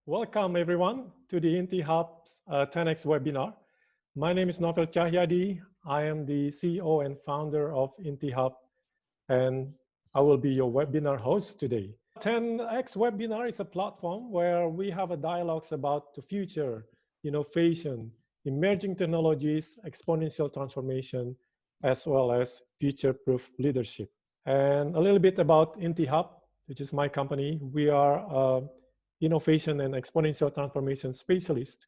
Welcome everyone to the Inti Hub's 10x webinar. My name is Novel Cahyadi. I am the CEO and founder of Inti Hub, and I will be your webinar host today. 10x webinar is a platform where we have a dialogues about the future, innovation, emerging technologies, exponential transformation, as well as future-proof leadership. And a little bit about Inti Hub, which is my company. We are innovation and exponential transformation specialist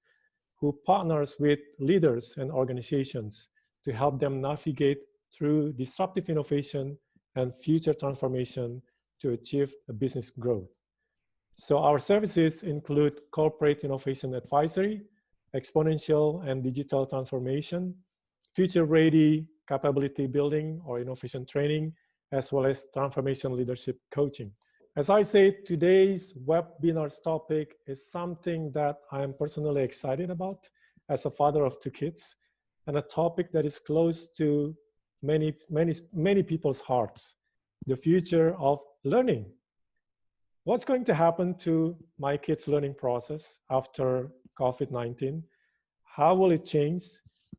who partners with leaders and organizations to help them navigate through disruptive innovation and future transformation to achieve a business growth. So our services include corporate innovation advisory, exponential and digital transformation, future-ready capability building or innovation training, as well as transformation leadership coaching. As I said, today's webinar's topic is something that I am personally excited about as a father of two kids, and a topic that is close to many people's hearts, the future of learning. What's going to happen to my kids' learning process after COVID-19? How will it change?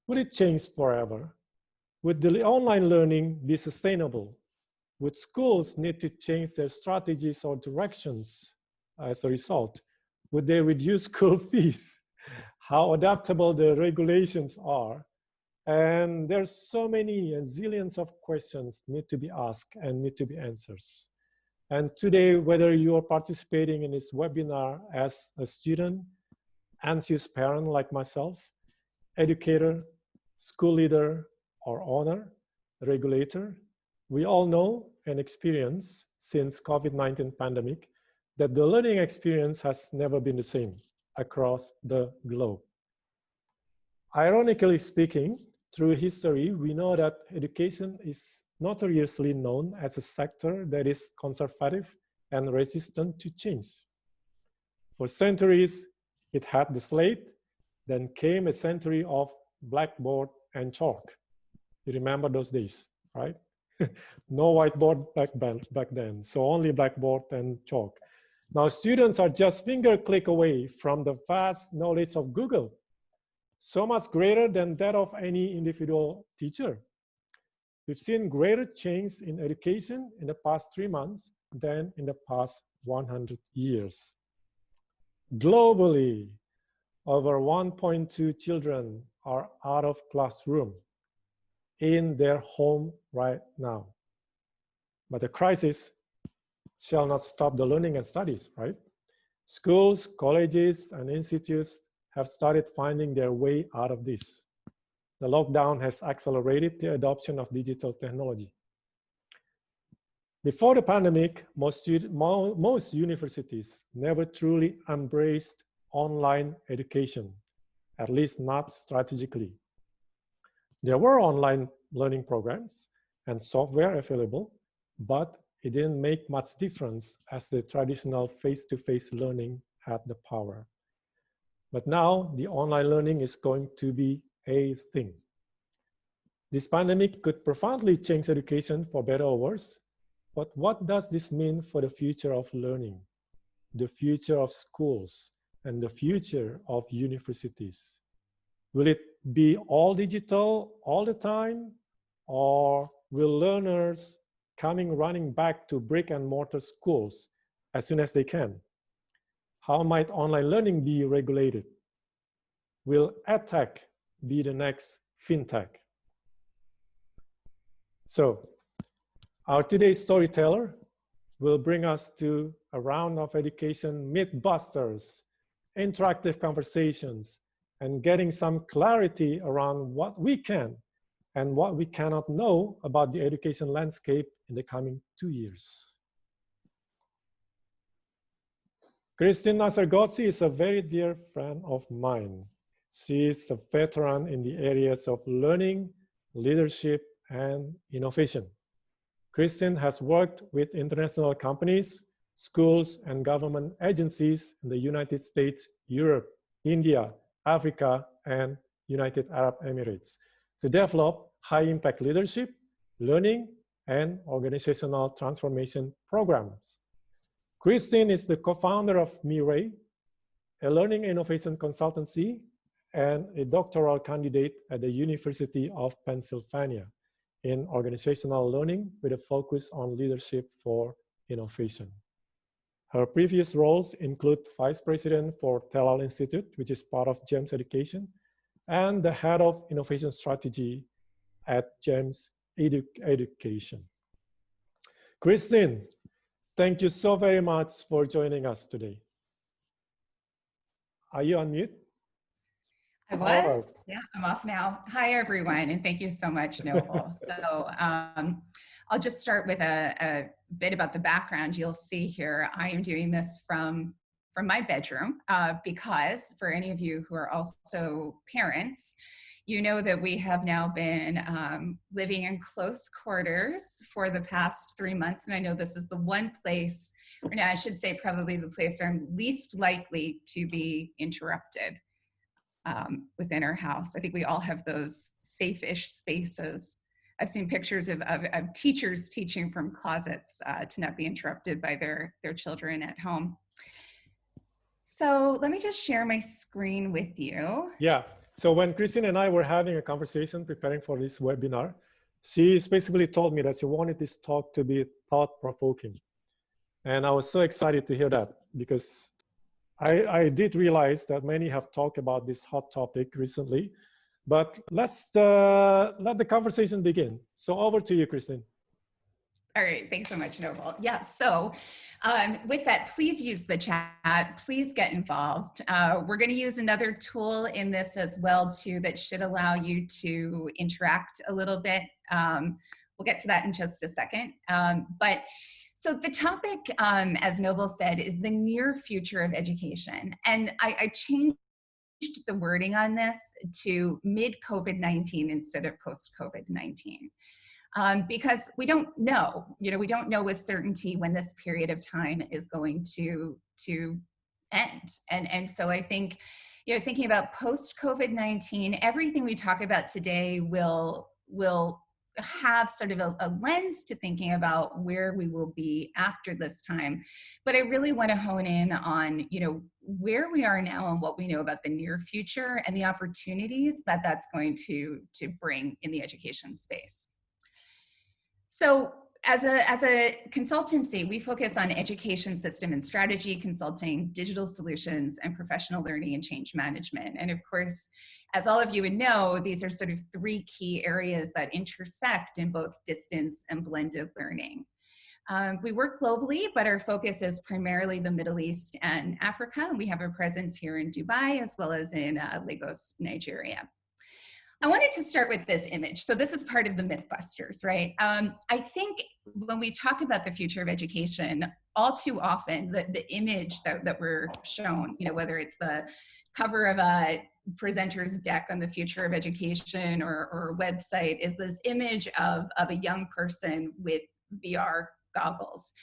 Will it change forever? Would the online learning be sustainable? Would schools need to change their strategies or directions as a result? Would they reduce school fees? How adaptable the regulations are? And there's so many zillions of questions need to be asked and need to be answers. And today, whether you are participating in this webinar as a student, anxious parent like myself, educator, school leader, or owner, regulator, we all know and experience since COVID-19 pandemic that the learning experience has never been the same across the globe. Ironically speaking, through history, we know that education is notoriously known as a sector that is conservative and resistant to change. For centuries, it had the slate, then came a century of blackboard and chalk. You remember those days, right? No whiteboard back then, so only blackboard and chalk. Now students are just finger click away from the vast knowledge of Google, so much greater than that of any individual teacher. We've seen greater change in education in the past 3 months than in the past 100 years. Globally, over 1.2 children are out of classroom in their home right now. But the crisis shall not stop the learning and studies, right? Schools, colleges, and institutes have started finding their way out of this. The lockdown has accelerated the adoption of digital technology. Before the pandemic, most universities never truly embraced online education, at least not strategically. There were online learning programs and software available, but it didn't make much difference as the traditional face-to-face learning had the power. But now the online learning is going to be a thing. This pandemic could profoundly change education for better or worse, but what does this mean for the future of learning, the future of schools, and the future of universities? Will it be all digital all the time, or will learners running back to brick and mortar schools as soon as they can? How might online learning be regulated? Will edtech be the next fintech? So, our today's storyteller will bring us to a round of education mythbusters, interactive conversations, and getting some clarity around what we can and what we cannot know about the education landscape in the coming 2 years. Christine Nasserghodsi is a very dear friend of mine. She is a veteran in the areas of learning, leadership, and innovation. Christine has worked with international companies, schools, and government agencies in the United States, Europe, India, Africa, and United Arab Emirates to develop high-impact leadership, learning, and organizational transformation programs. Christine is the co-founder of Mirai, a learning innovation consultancy, and a doctoral candidate at the University of Pennsylvania in organizational learning with a focus on leadership for innovation. Her previous roles include Vice President for Telal Institute, which is part of GEMS Education, and the Head of Innovation Strategy at GEMS Education. Christine, thank you so very much for joining us today. Are you on mute? I was, yeah, I'm off now. Hi, everyone, and thank you so much, Noble. So I'll just start with a bit about the background. You'll see here, I am doing this from my bedroom because for any of you who are also parents, you know that we have now been living in close quarters for the past 3 months. And I know this is the one place, or now I should say probably the place where I'm least likely to be interrupted within our house. I think we all have those safe-ish spaces. I've seen pictures of teachers teaching from closets to not be interrupted by their children at home. So let me just share my screen with you. Yeah. So when Christine and I were having a conversation preparing for this webinar, she basically told me that she wanted this talk to be thought-provoking. And I was so excited to hear that because I did realize that many have talked about this hot topic recently, but let's let the conversation begin. So over to you, Christine. All right, thanks so much, Noble. Yeah, so with that, please use the chat, please get involved. We're gonna use another tool in this as well too that should allow you to interact a little bit. We'll get to that in just a second. So the topic, as Noble said, is the near future of education. And I changed the wording on this to mid-COVID-19 instead of post-COVID-19. Because we don't know, we don't know with certainty when this period of time is going to end. And so I think, thinking about post-COVID-19, everything we talk about today will have sort of a lens to thinking about where we will be after this time. But I really want to hone in on, where we are now and what we know about the near future and the opportunities that that's going to bring in the education space. So as a consultancy, we focus on education system and strategy consulting, digital solutions, and professional learning and change management. And of course, as all of you would know, these are sort of 3 key areas that intersect in both distance and blended learning. We work globally, but our focus is primarily the Middle East and Africa. We have a presence here in Dubai as well as in Lagos, Nigeria. I wanted to start with this image. So this is part of the Mythbusters, right? I think when we talk about the future of education, all too often the image that we're shown, whether it's the cover of a presenter's deck on the future of education or website, is this image of a young person with VR goggles.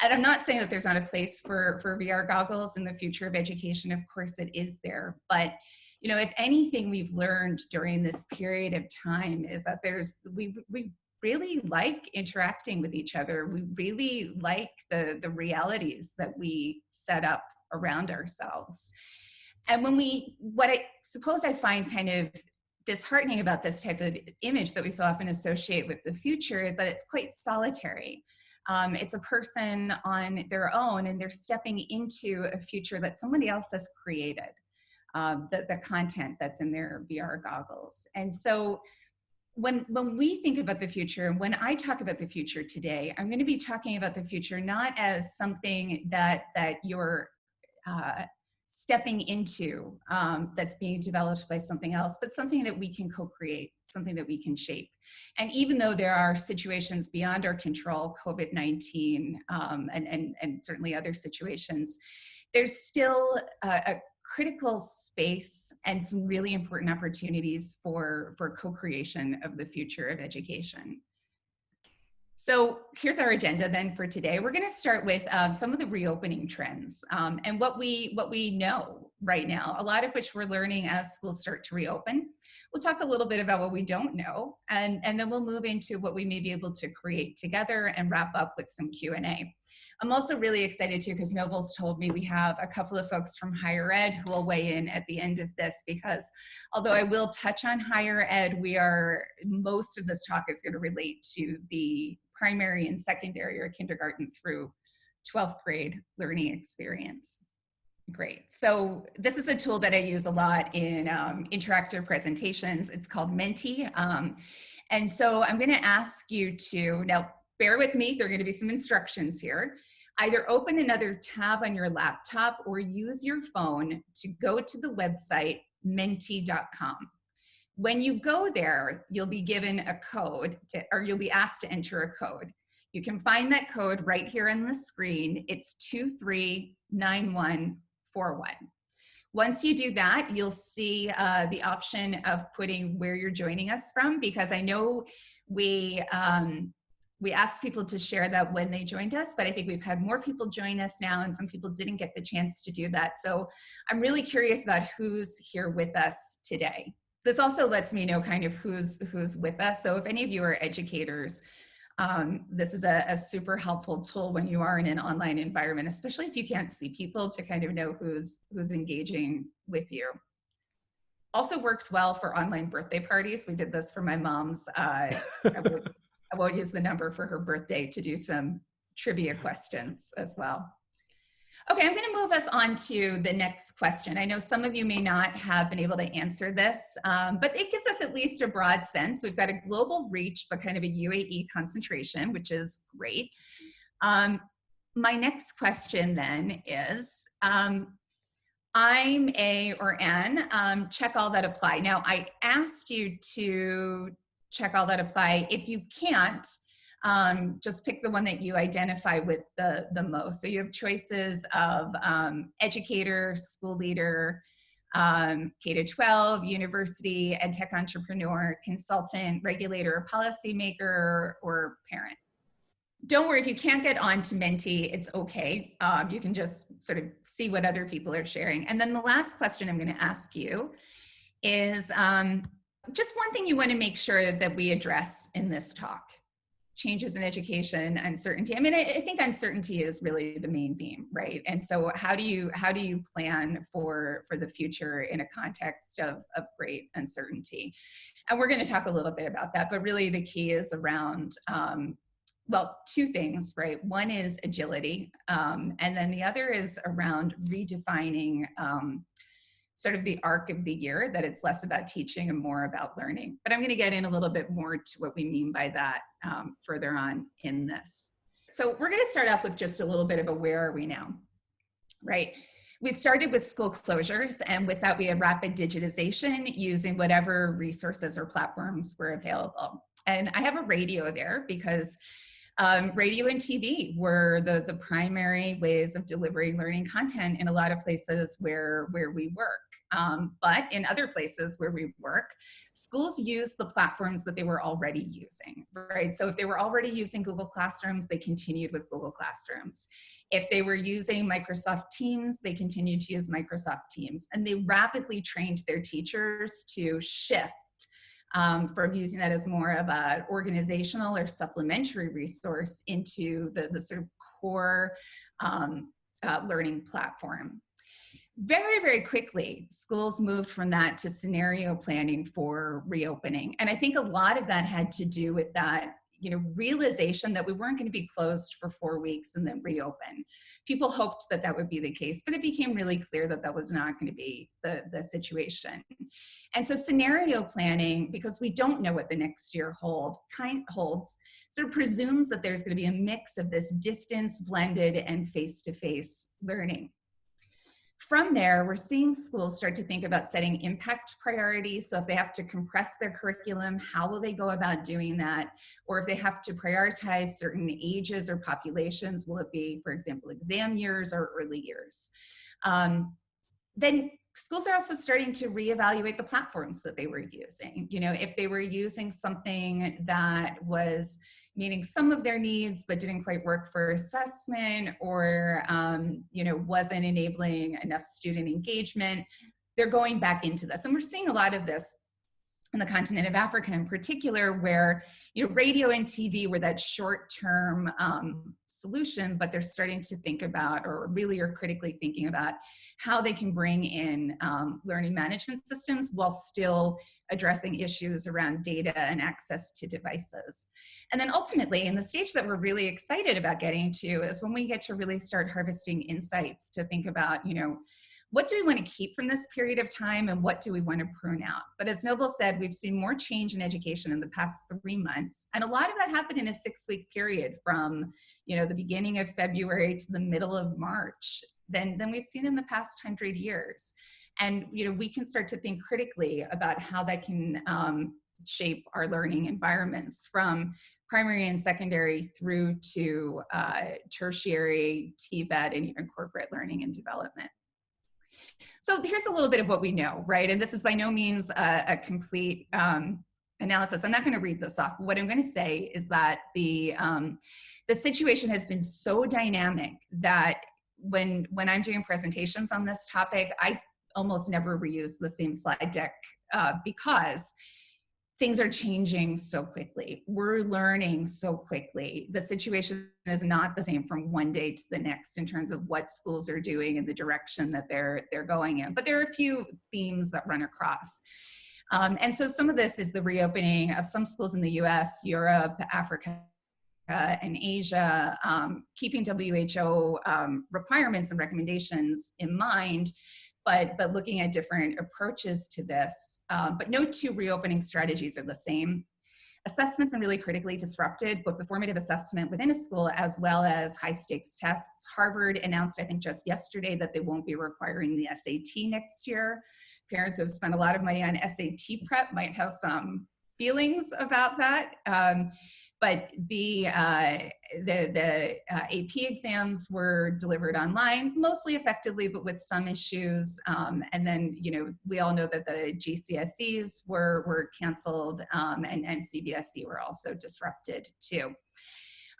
And I'm not saying that there's not a place for VR goggles in the future of education. Of course it is there, but if anything we've learned during this period of time is that we really like interacting with each other. We really like the realities that we set up around ourselves. And what I suppose I find kind of disheartening about this type of image that we so often associate with the future is that it's quite solitary. It's a person on their own and they're stepping into a future that somebody else has created. The content that's in their VR goggles. And so when we think about the future, when I talk about the future today, I'm going to be talking about the future not as something that you're stepping into that's being developed by something else, but something that we can co-create, something that we can shape. And even though there are situations beyond our control, COVID-19 and certainly other situations, there's still a critical space and some really important opportunities for co-creation of the future of education. So here's our agenda then for today. We're going to start with some of the reopening trends and what we know right now, a lot of which we're learning as schools start to reopen. We'll talk a little bit about what we don't know, and then we'll move into what we may be able to create together and wrap up with some Q&A. I'm also really excited too, because Novel's told me we have a couple of folks from higher ed who will weigh in at the end of this, because although I will touch on higher ed, most of this talk is going to relate to the primary and secondary, or kindergarten through 12th grade learning experience. Great. So this is a tool that I use a lot in interactive presentations. It's called Menti. And so I'm going to ask you to, now bear with me, there are going to be some instructions here. Either open another tab on your laptop or use your phone to go to the website menti.com. When you go there, you'll be given a code, or you'll be asked to enter a code. You can find that code right here on the screen. It's 239141. Once you do that, you'll see the option of putting where you're joining us from, because I know we asked people to share that when they joined us, but I think we've had more people join us now, and some people didn't get the chance to do that. So I'm really curious about who's here with us today. This also lets me know kind of who's with us. So if any of you are educators, this is a super helpful tool when you are in an online environment, especially if you can't see people, to kind of know who's engaging with you. Also works well for online birthday parties. We did this for my mom's. I won't use the number for her birthday to do some trivia questions as well. Okay, I'm going to move us on to the next question. I know some of you may not have been able to answer this, but it gives us at least a broad sense. We've got a global reach, but kind of a UAE concentration, which is great. My next question then is, I'm a or an, check all that apply. Now, I asked you to check all that apply. If you can't, just pick the one that you identify with the most. So you have choices of educator, school leader, K-12, university, ed tech entrepreneur, consultant, regulator, policymaker, or parent. Don't worry if you can't get on to Menti, it's okay. You can just sort of see what other people are sharing. And then the last question I'm going to ask you is just one thing you want to make sure that we address in this talk. Changes in education, uncertainty. I mean, I think uncertainty is really the main theme, right? And so how do you plan for the future in a context of great uncertainty? And we're going to talk a little bit about that, but really the key is around, well, two things, right? One is agility, and then the other is around redefining sort of the arc of the year, that it's less about teaching and more about learning. But I'm going to get in a little bit more to what we mean by that further on in this. So we're going to start off with just a little bit of a where are we now, right? We started with school closures, and with that we had rapid digitization using whatever resources or platforms were available. And I have a radio there because radio and TV were the primary ways of delivering learning content in a lot of places where we work. But in other places where we work, schools use the platforms that they were already using, right? So if they were already using Google Classrooms, they continued with Google Classrooms. If they were using Microsoft Teams, they continued to use Microsoft Teams. And they rapidly trained their teachers to shift from using that as more of an organizational or supplementary resource into the sort of core learning platform. Very, very quickly, schools moved from that to scenario planning for reopening. And I think a lot of that had to do with that, realization that we weren't going to be closed for 4 weeks and then reopen. People hoped that that would be the case, but it became really clear that that was not going to be the situation. And so scenario planning, because we don't know what the next year holds, sort of presumes that there's going to be a mix of this distance, blended, and face-to-face learning. From there, we're seeing schools start to think about setting impact priorities. So if they have to compress their curriculum, how will they go about doing that? Or if they have to prioritize certain ages or populations, will it be, for example, exam years or early years? Then schools are also starting to reevaluate the platforms that they were using. If they were using something that was meeting some of their needs, but didn't quite work for assessment, or wasn't enabling enough student engagement, they're going back into this. And we're seeing a lot of this in the continent of Africa in particular, where radio and TV were that short-term solution, but they're starting to think about, or really are critically thinking about, how they can bring in learning management systems while still addressing issues around data and access to devices. And then ultimately, in the stage that we're really excited about getting to, is when we get to really start harvesting insights to think about, what do we want to keep from this period of time, and what do we want to prune out? But as Noble said, we've seen more change in education in the past 3 months. And a lot of that happened in a 6-week period from the beginning of February to the middle of March than we've seen in the past 100 years. And we can start to think critically about how that can shape our learning environments, from primary and secondary through to tertiary, TVET, and even corporate learning and development. So here's a little bit of what we know, right? And this is by no means a complete analysis. I'm not going to read this off. What I'm going to say is that the situation has been so dynamic that when I'm doing presentations on this topic, I almost never reuse the same slide deck because things are changing so quickly. We're learning so quickly. The situation is not the same from one day to the next in terms of what schools are doing and the direction that they're going in. But there are a few themes that run across. And so some of this is the reopening of some schools in the US, Europe, Africa, and Asia, keeping WHO requirements and recommendations in mind, but looking at different approaches to this. But no two reopening strategies are the same. Assessment's been really critically disrupted, both the formative assessment within a school as well as high stakes tests. Harvard announced, I think just yesterday, that they won't be requiring the SAT next year. Parents who have spent a lot of money on SAT prep might have some feelings about that. But the AP exams were delivered online, mostly effectively, but with some issues. And then, we all know that the GCSEs were canceled, and CBSE were also disrupted too.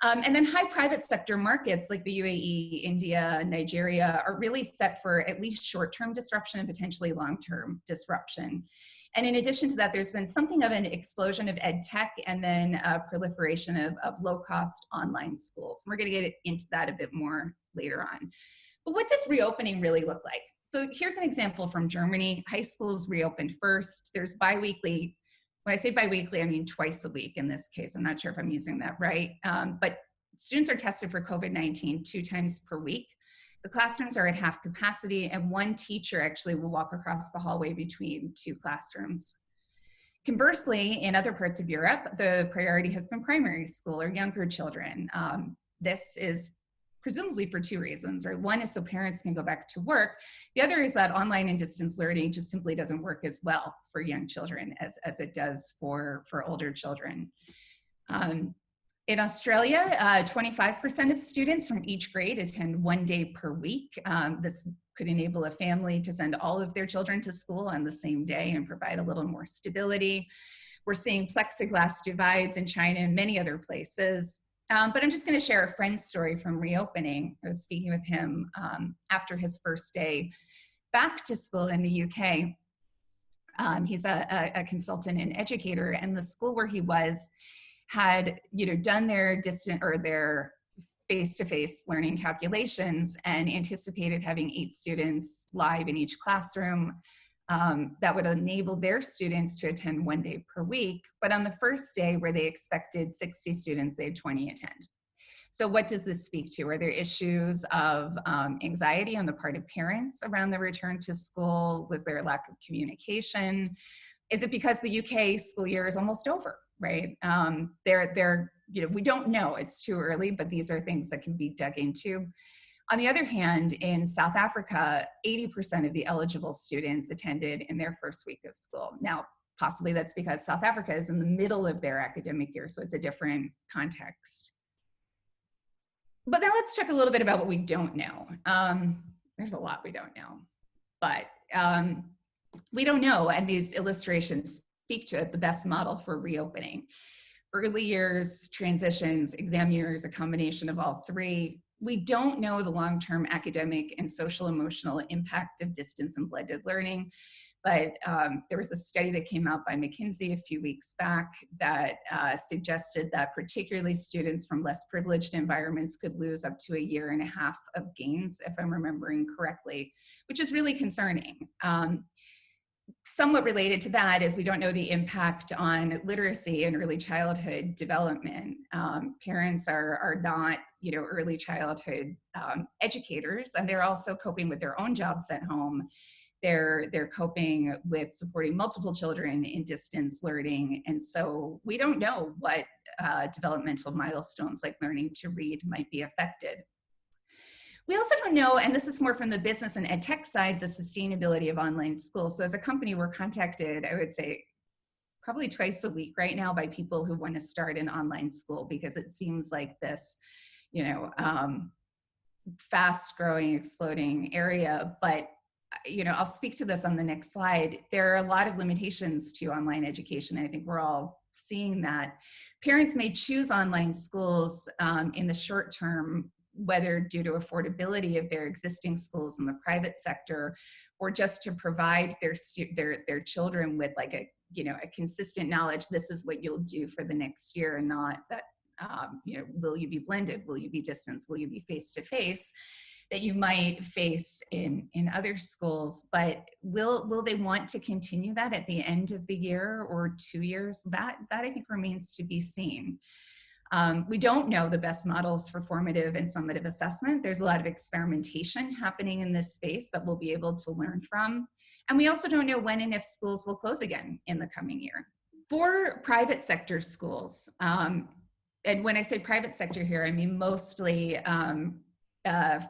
And then high private sector markets like the UAE, India, Nigeria are really set for at least short-term disruption and potentially long-term disruption. And in addition to that, there's been something of an explosion of ed tech and then a proliferation of low-cost online schools. We're going to get into that a bit more later on. But what does reopening really look like? So here's an example from Germany. High schools reopened first. There's biweekly. When I say biweekly, I mean twice a week in this case. I'm not sure if I'm using that right. But students are tested for COVID-19 2 times per week. The classrooms are at half capacity, and one teacher actually will walk across the hallway between 2 classrooms. Conversely, in other parts of Europe, the priority has been primary school or younger children. This is presumably for 2 reasons, right? One is so parents can go back to work. The other is that online and distance learning just simply doesn't work as well for young children as it does for older children. In Australia, 25% of students from each grade attend 1 day per week. This could enable a family to send all of their children to school on the same day and provide a little more stability. We're seeing plexiglass divides in China and many other places. But I'm just going to share a friend's story from reopening. I was speaking with him after his first day back to school in the UK. He's a consultant and educator, and the school where he was had done their distant or their face-to-face learning calculations and anticipated having 8 students live in each classroom. That would enable their students to attend 1 day per week. But on the first day where they expected 60 students, they had 20 attend. So what does this speak to? Are there issues of anxiety on the part of parents around the return to school? Was there a lack of communication? Is it because the UK school year is almost over, right? We don't know, it's too early, but these are things that can be dug into. On the other hand, in South Africa, 80% of the eligible students attended in their first week of school. Now, possibly that's because South Africa is in the middle of their academic year, so it's a different context. But now let's talk a little bit about what we don't know. There's a lot we don't know, but we don't know, and these illustrations speak to it, the best model for reopening. early years, transitions, exam years, a combination of all three. We don't know the long-term academic and social emotional impact of distance and blended learning, but there was a study that came out by McKinsey a few weeks back that suggested that particularly students from less privileged environments could lose up to 1.5 years of gains, if I'm remembering correctly, which is really concerning. Somewhat related to that is we don't know the impact on literacy and early childhood development. Parents are not, early childhood educators, and they're also coping with their own jobs at home. They're coping with supporting multiple children in distance learning, and so we don't know what developmental milestones like learning to read might be affected. We also don't know, and this is more from the business and ed tech side, the sustainability of online schools. So as a company, we're contacted, I would say, probably twice a week right now by people who want to start an online school because it seems like this, fast growing, exploding area. But I'll speak to this on the next slide. There are a lot of limitations to online education. I think we're all seeing that. Parents may choose online schools in the short term, whether due to affordability of their existing schools in the private sector, or just to provide their children with like a consistent knowledge. This is what you'll do for the next year, and not that will you be blended? Will you be distance? Will you be face to face? That you might face in other schools, but will they want to continue that at the end of the year or 2 years? That I think remains to be seen. We don't know the best models for formative and summative assessment. There's a lot of experimentation happening in this space that we'll be able to learn from. And we also don't know when and if schools will close again in the coming year. For private sector schools, and when I say private sector here, I mean mostly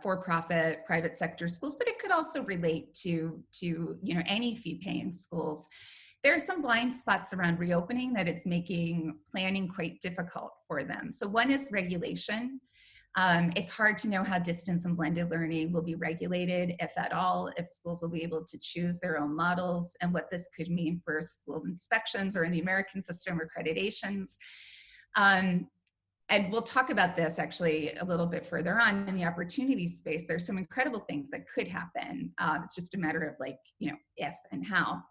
for-profit private sector schools, but it could also relate to any fee-paying schools. There are some blind spots around reopening that it's making planning quite difficult for them. So one is regulation. It's hard to know how distance and blended learning will be regulated, if at all, if schools will be able to choose their own models, and what this could mean for school inspections or in the American system accreditations. And we'll talk about this actually a little bit further on in the opportunity space. There's some incredible things that could happen. It's just a matter of if and how.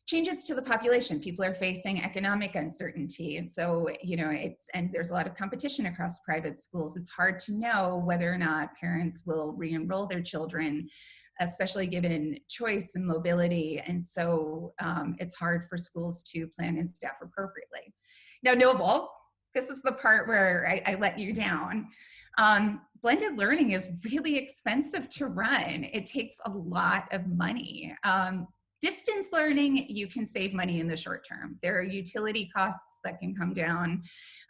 Changes to the population. People are facing economic uncertainty. And so, and there's a lot of competition across private schools. It's hard to know whether or not parents will re-enroll their children, especially given choice and mobility. And so it's hard for schools to plan and staff appropriately. Now, Noble, this is the part where I let you down. Blended learning is really expensive to run. It takes a lot of money. Distance learning, you can save money in the short term. There are utility costs that can come down.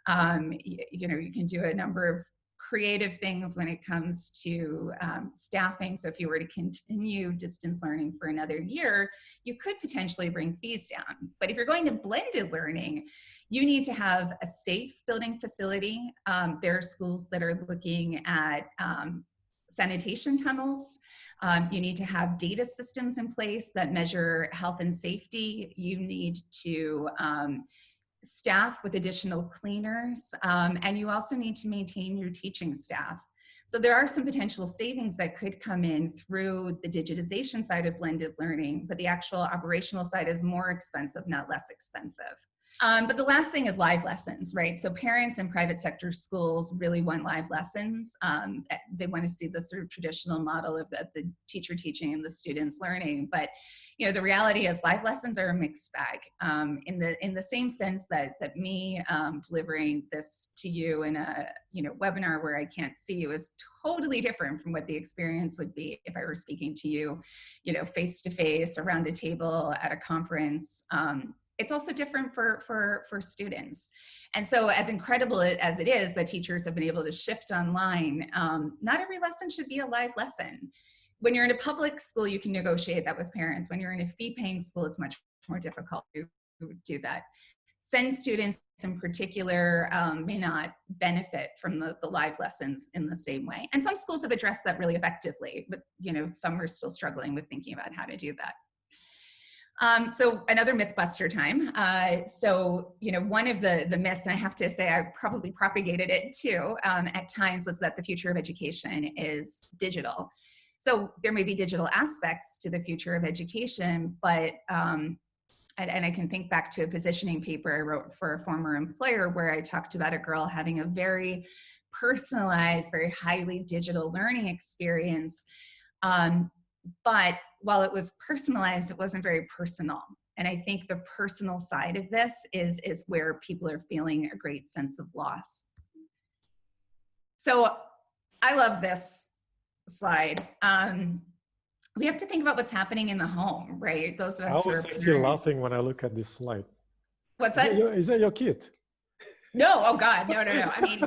You can do a number of creative things when it comes to staffing. So if you were to continue distance learning for another year, you could potentially bring fees down. But if you're going to blended learning, you need to have a safe building facility. There are schools that are looking at sanitation tunnels. You need to have data systems in place that measure health and safety. You need to staff with additional cleaners, and you also need to maintain your teaching staff. So there are some potential savings that could come in through the digitization side of blended learning, but the actual operational side is more expensive, not less expensive. But the last thing is live lessons, right? So parents in private sector schools really want live lessons. They want to see the sort of traditional model of the teacher teaching and the students learning. But the reality is live lessons are a mixed bag. In the same sense that me delivering this to you in a webinar where I can't see you is totally different from what the experience would be if I were speaking to you, face to face around a table at a conference. It's also different for students. And so as incredible as it is that teachers have been able to shift online, not every lesson should be a live lesson. When you're in a public school, you can negotiate that with parents. When you're in a fee-paying school, it's much more difficult to do that. SEND students in particular may not benefit from the live lessons in the same way. And some schools have addressed that really effectively, but some are still struggling with thinking about how to do that. So another Mythbuster time. So, one of the myths, and I have to say I probably propagated it too, at times, was that the future of education is digital. So there may be digital aspects to the future of education, but, and I can think back to a positioning paper I wrote for a former employer where I talked about a girl having a very personalized, very highly digital learning experience. But while it was personalized, it wasn't very personal. And I think the personal side of this is where people are feeling a great sense of loss. So I love this slide. We have to think about what's happening in the home, right? Those of I us who are was actually parents. laughing when I look at this slide. What's that? Is that your kid? No, oh God, no. I mean,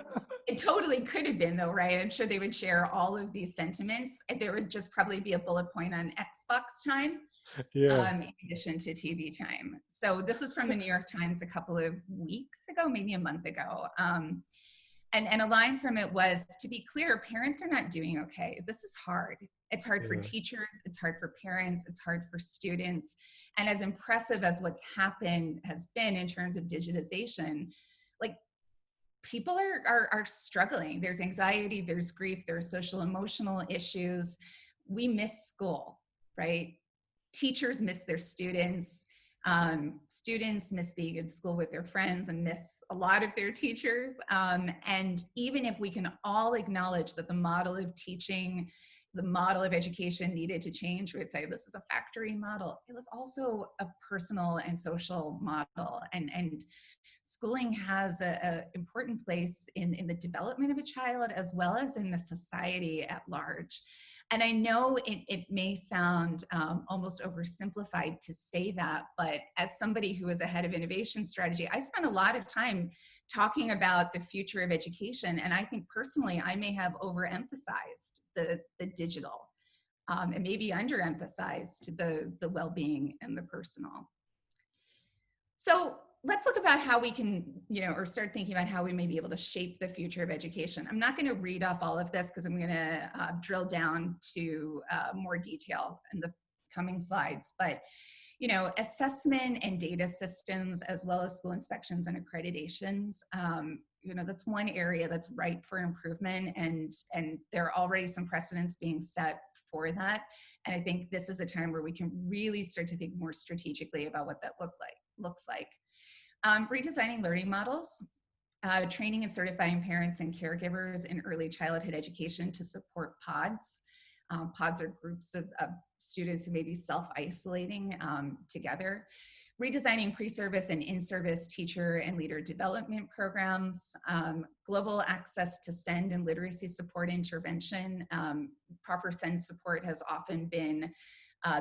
it totally could have been though, right? I'm sure they would share all of these sentiments. There would just probably be a bullet point on Xbox time, Yeah. in addition to TV time. So this is from the New York Times a couple of weeks ago, maybe a month ago. And a line from it was, to be clear, parents are not doing okay. This is hard. It's hard for teachers, it's hard for parents, it's hard for students. And as impressive as what's happened has been in terms of digitization, like, people are struggling. There's anxiety, there's grief, there's social emotional issues. We miss school, right? Teachers miss their students. Students miss being in school with their friends and miss a lot of their teachers. And even if we can all acknowledge that the model of teaching, the model of education needed to change, we would say this is a factory model. It was also a personal and social model. And schooling has an important place in the development of a child as well as in the society at large. And I know it may sound almost oversimplified to say that, but as somebody who is a head of innovation strategy, I spent a lot of time talking about the future of education. And I think personally, I may have overemphasized the digital and maybe underemphasized the well-being and the personal. So let's look about how we can, or start thinking about how we may be able to shape the future of education. I'm not going to read off all of this because I'm going to drill down to more detail in the coming slides. But, assessment and data systems, as well as school inspections and accreditations, that's one area that's ripe for improvement. And there are already some precedents being set for that. And I think this is a time where we can really start to think more strategically about what that looks like. Redesigning learning models, training and certifying parents and caregivers in early childhood education to support pods. Pods are groups of students who may be self-isolating together. Redesigning pre-service and in-service teacher and leader development programs, global access to SEND and literacy support intervention. Proper SEND support has often been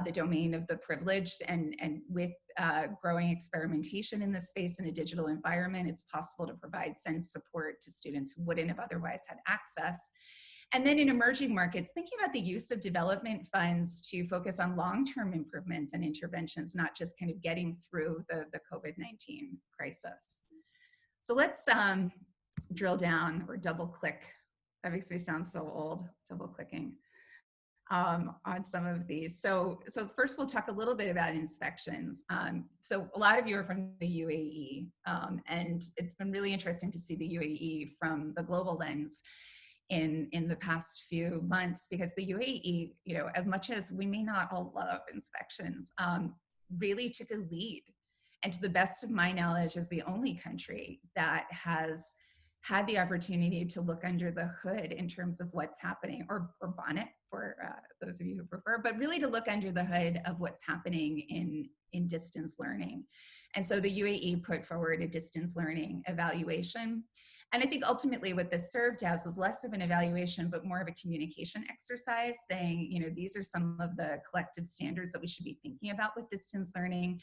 the domain of the privileged, and with growing experimentation in this space in a digital environment, it's possible to provide SEND support to students who wouldn't have otherwise had access. And then in emerging markets, thinking about the use of development funds to focus on long-term improvements and interventions, not just kind of getting through the COVID-19 crisis. So let's drill down or double click. That makes me sound so old, double clicking. On some of these. So first we'll talk a little bit about inspections. So a lot of you are from the UAE, and it's been really interesting to see the UAE from the global lens in the past few months, because the UAE, as much as we may not all love inspections, really took a lead. And to the best of my knowledge, is the only country that has had the opportunity to look under the hood in terms of what's happening, or bonnet for those of you who prefer, but really to look under the hood of what's happening in distance learning. And so the UAE put forward a distance learning evaluation. And I think ultimately what this served as was less of an evaluation, but more of a communication exercise, saying, these are some of the collective standards that we should be thinking about with distance learning.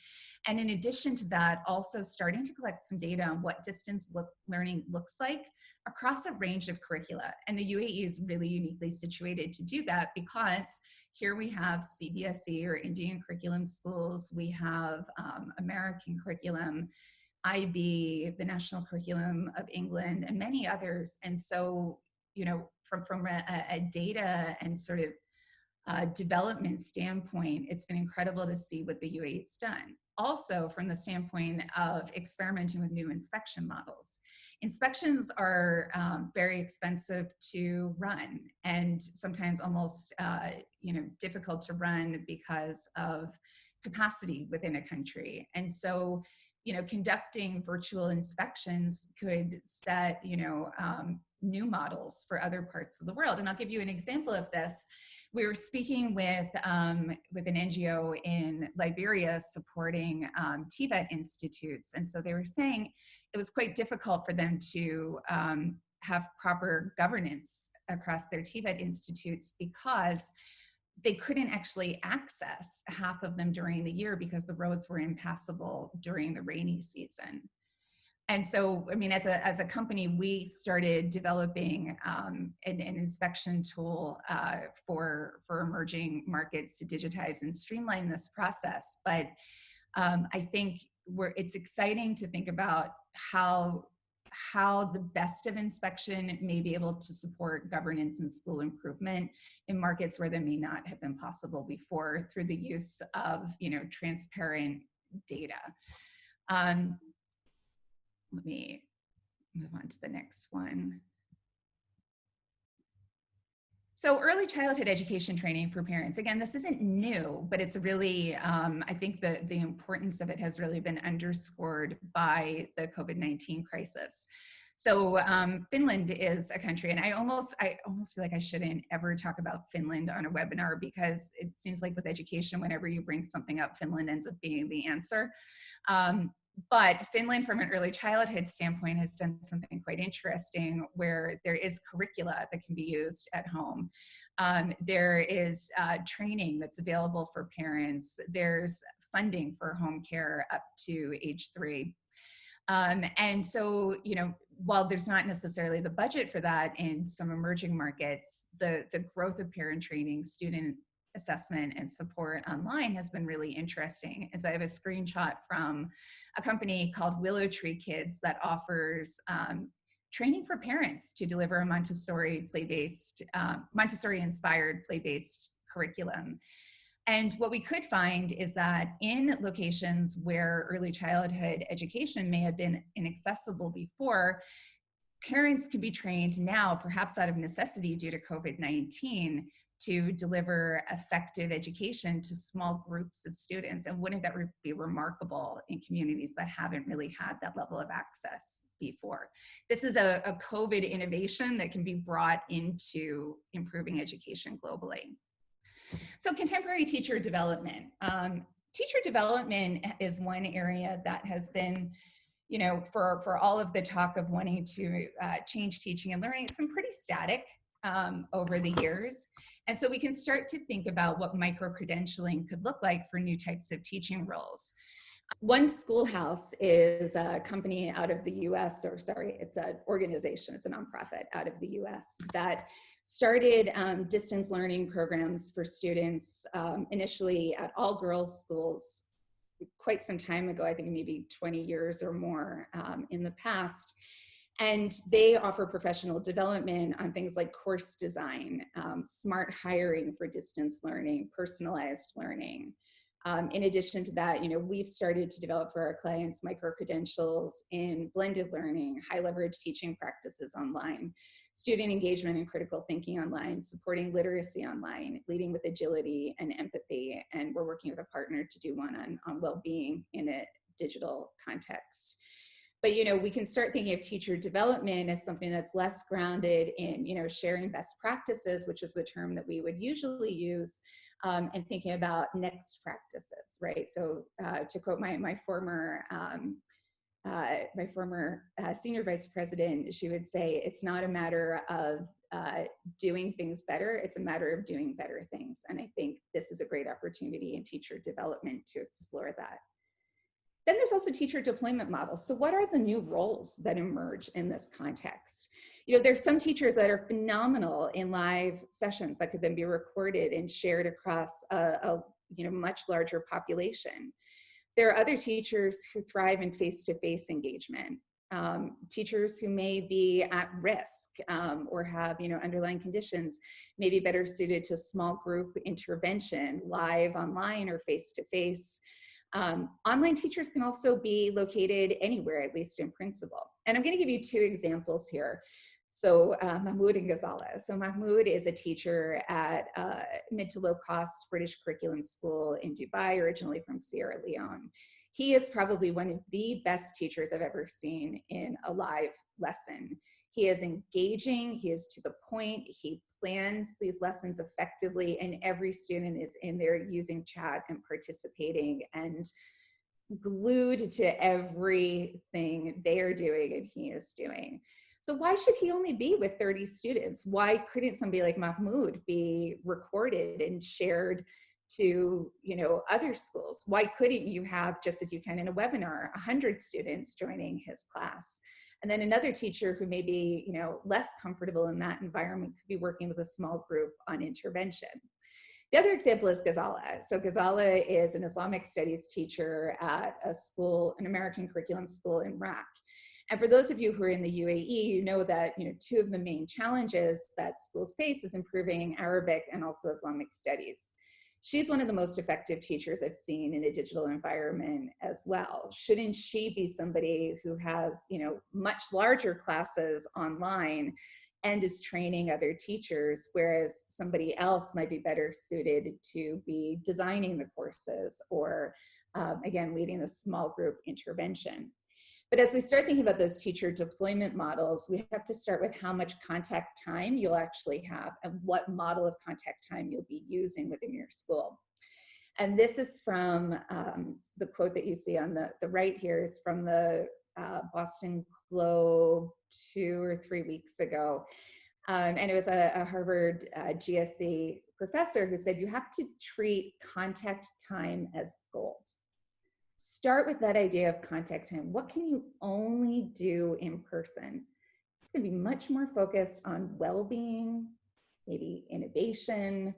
And in addition to that, also starting to collect some data on what distance learning looks like across a range of curricula. And the UAE is really uniquely situated to do that, because here we have CBSE or Indian curriculum schools, we have American curriculum, IB, the National Curriculum of England, and many others. And so, from a data and sort of development standpoint, it's been incredible to see what the UAE's done. Also, from the standpoint of experimenting with new inspection models. Inspections are very expensive to run, and sometimes almost difficult to run because of capacity within a country. And so, conducting virtual inspections could set new models for other parts of the world. And I'll give you an example of this. We were speaking with an NGO in Liberia supporting TVET institutes. And so they were saying it was quite difficult for them to have proper governance across their TVET institutes because they couldn't actually access half of them during the year because the roads were impassable during the rainy season. And so, I mean, as a company, we started developing an inspection tool for emerging markets to digitize and streamline this process. But I think it's exciting to think about how the best of inspection may be able to support governance and school improvement in markets where that may not have been possible before through the use of transparent data. Let me move on to the next one. So early childhood education training for parents. Again, this isn't new, but it's really, I think the importance of it has really been underscored by the COVID-19 crisis. So Finland is a country, and I almost feel like I shouldn't ever talk about Finland on a webinar because it seems like with education, whenever you bring something up, Finland ends up being the answer. But Finland, from an early childhood standpoint, has done something quite interesting where there is curricula that can be used at home. There is training that's available for parents. There's funding for home care up to age 3. And so, while there's not necessarily the budget for that in some emerging markets, the growth of parent training, student assessment and support online has been really interesting. And so I have a screenshot from a company called Willow Tree Kids that offers training for parents to deliver a Montessori inspired play-based curriculum. And what we could find is that in locations where early childhood education may have been inaccessible before, parents can be trained now, perhaps out of necessity due to COVID-19, to deliver effective education to small groups of students. And wouldn't that be remarkable in communities that haven't really had that level of access before? This is a COVID innovation that can be brought into improving education globally. So contemporary teacher development. Teacher development is one area that has been, for all of the talk of wanting to change teaching and learning, it's been pretty static over the years. And so we can start to think about what micro-credentialing could look like for new types of teaching roles. One Schoolhouse is a company out of the US, it's an organization, it's a nonprofit out of the US that started distance learning programs for students initially at all girls schools quite some time ago, I think maybe 20 years or more in the past. And they offer professional development on things like course design, smart hiring for distance learning, personalized learning. In addition to that, we've started to develop for our clients micro-credentials in blended learning, high leverage teaching practices online, student engagement and critical thinking online, supporting literacy online, leading with agility and empathy. And we're working with a partner to do one on well-being in a digital context. But, we can start thinking of teacher development as something that's less grounded in, sharing best practices, which is the term that we would usually use, and thinking about next practices, right? So to quote my former senior vice president, she would say, it's not a matter of doing things better, it's a matter of doing better things. And I think this is a great opportunity in teacher development to explore that. Then there's also teacher deployment models. So what are the new roles that emerge in this context? There's some teachers that are phenomenal in live sessions that could then be recorded and shared across a much larger population. There are other teachers who thrive in face-to-face engagement. Teachers who may be at risk or have, underlying conditions may be better suited to small group intervention, live, online, or face-to-face. Online teachers can also be located anywhere, at least in principle. And I'm going to give you two examples here. So Mahmoud and Ghazala. So Mahmoud is a teacher at mid to low cost British curriculum school in Dubai, originally from Sierra Leone. He is probably one of the best teachers I've ever seen in a live lesson. He is engaging, he is to the point, he plans these lessons effectively, and every student is in there using chat and participating and glued to everything they are doing and he is doing. So why should he only be with 30 students? Why couldn't somebody like Mahmoud be recorded and shared to other schools? Why couldn't you have, just as you can in a webinar, 100 students joining his class? And then another teacher who may be less comfortable in that environment could be working with a small group on intervention. The other example is Ghazala. So Ghazala is an Islamic studies teacher at a school, an American curriculum school in Iraq. And for those of you who are in the UAE, you know that two of the main challenges that schools face is improving Arabic and also Islamic studies. She's one of the most effective teachers I've seen in a digital environment as well. Shouldn't she be somebody who has much larger classes online and is training other teachers, whereas somebody else might be better suited to be designing the courses or, again, leading the small group intervention? But as we start thinking about those teacher deployment models, we have to start with how much contact time you'll actually have and what model of contact time you'll be using within your school. And this is from the quote that you see on the right here is from the Boston Globe 2 or 3 weeks ago. And it was a Harvard GSE professor who said, you have to treat contact time as gold. Start with that idea of contact time. What can you only do in person? It's going to be much more focused on well-being, maybe innovation,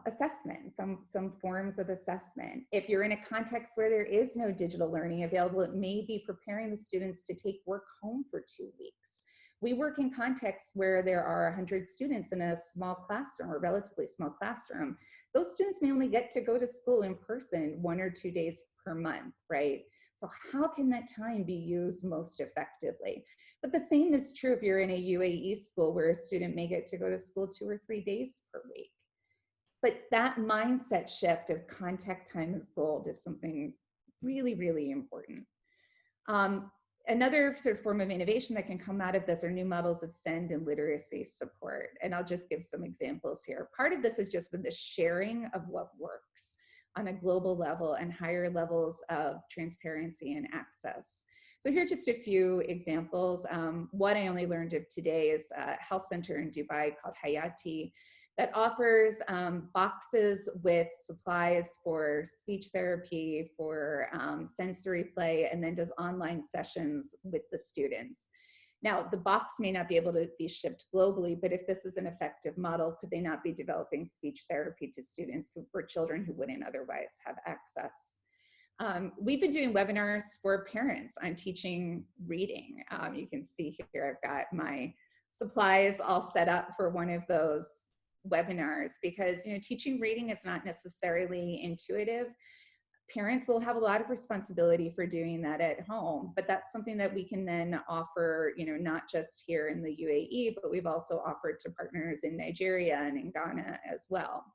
assessment, some forms of assessment. If you're in a context where there is no digital learning available, it may be preparing the students to take work home for 2 weeks. We work in contexts where there are 100 students in a small classroom or relatively small classroom. Those students may only get to go to school in person 1 or 2 days per month, right? So how can that time be used most effectively? But the same is true if you're in a UAE school where a student may get to go to school 2 or 3 days per week. But that mindset shift of contact time as gold is something really, really important. Another sort of form of innovation that can come out of this are new models of send and literacy support. And I'll just give some examples here. Part of this is just with the sharing of what works on a global level and higher levels of transparency and access. So here are just a few examples. One I only learned of today is a health center in Dubai called Hayati that offers boxes with supplies for speech therapy, for sensory play, and then does online sessions with the students. Now, the box may not be able to be shipped globally, but if this is an effective model, could they not be developing speech therapy to students or children who wouldn't otherwise have access? We've been doing webinars for parents on teaching reading. You can see here, I've got my supplies all set up for one of those webinars because teaching reading is not necessarily intuitive. Parents will have a lot of responsibility for doing that at home, but that's something that we can then offer, not just here in the UAE, but we've also offered to partners in Nigeria and in Ghana as well.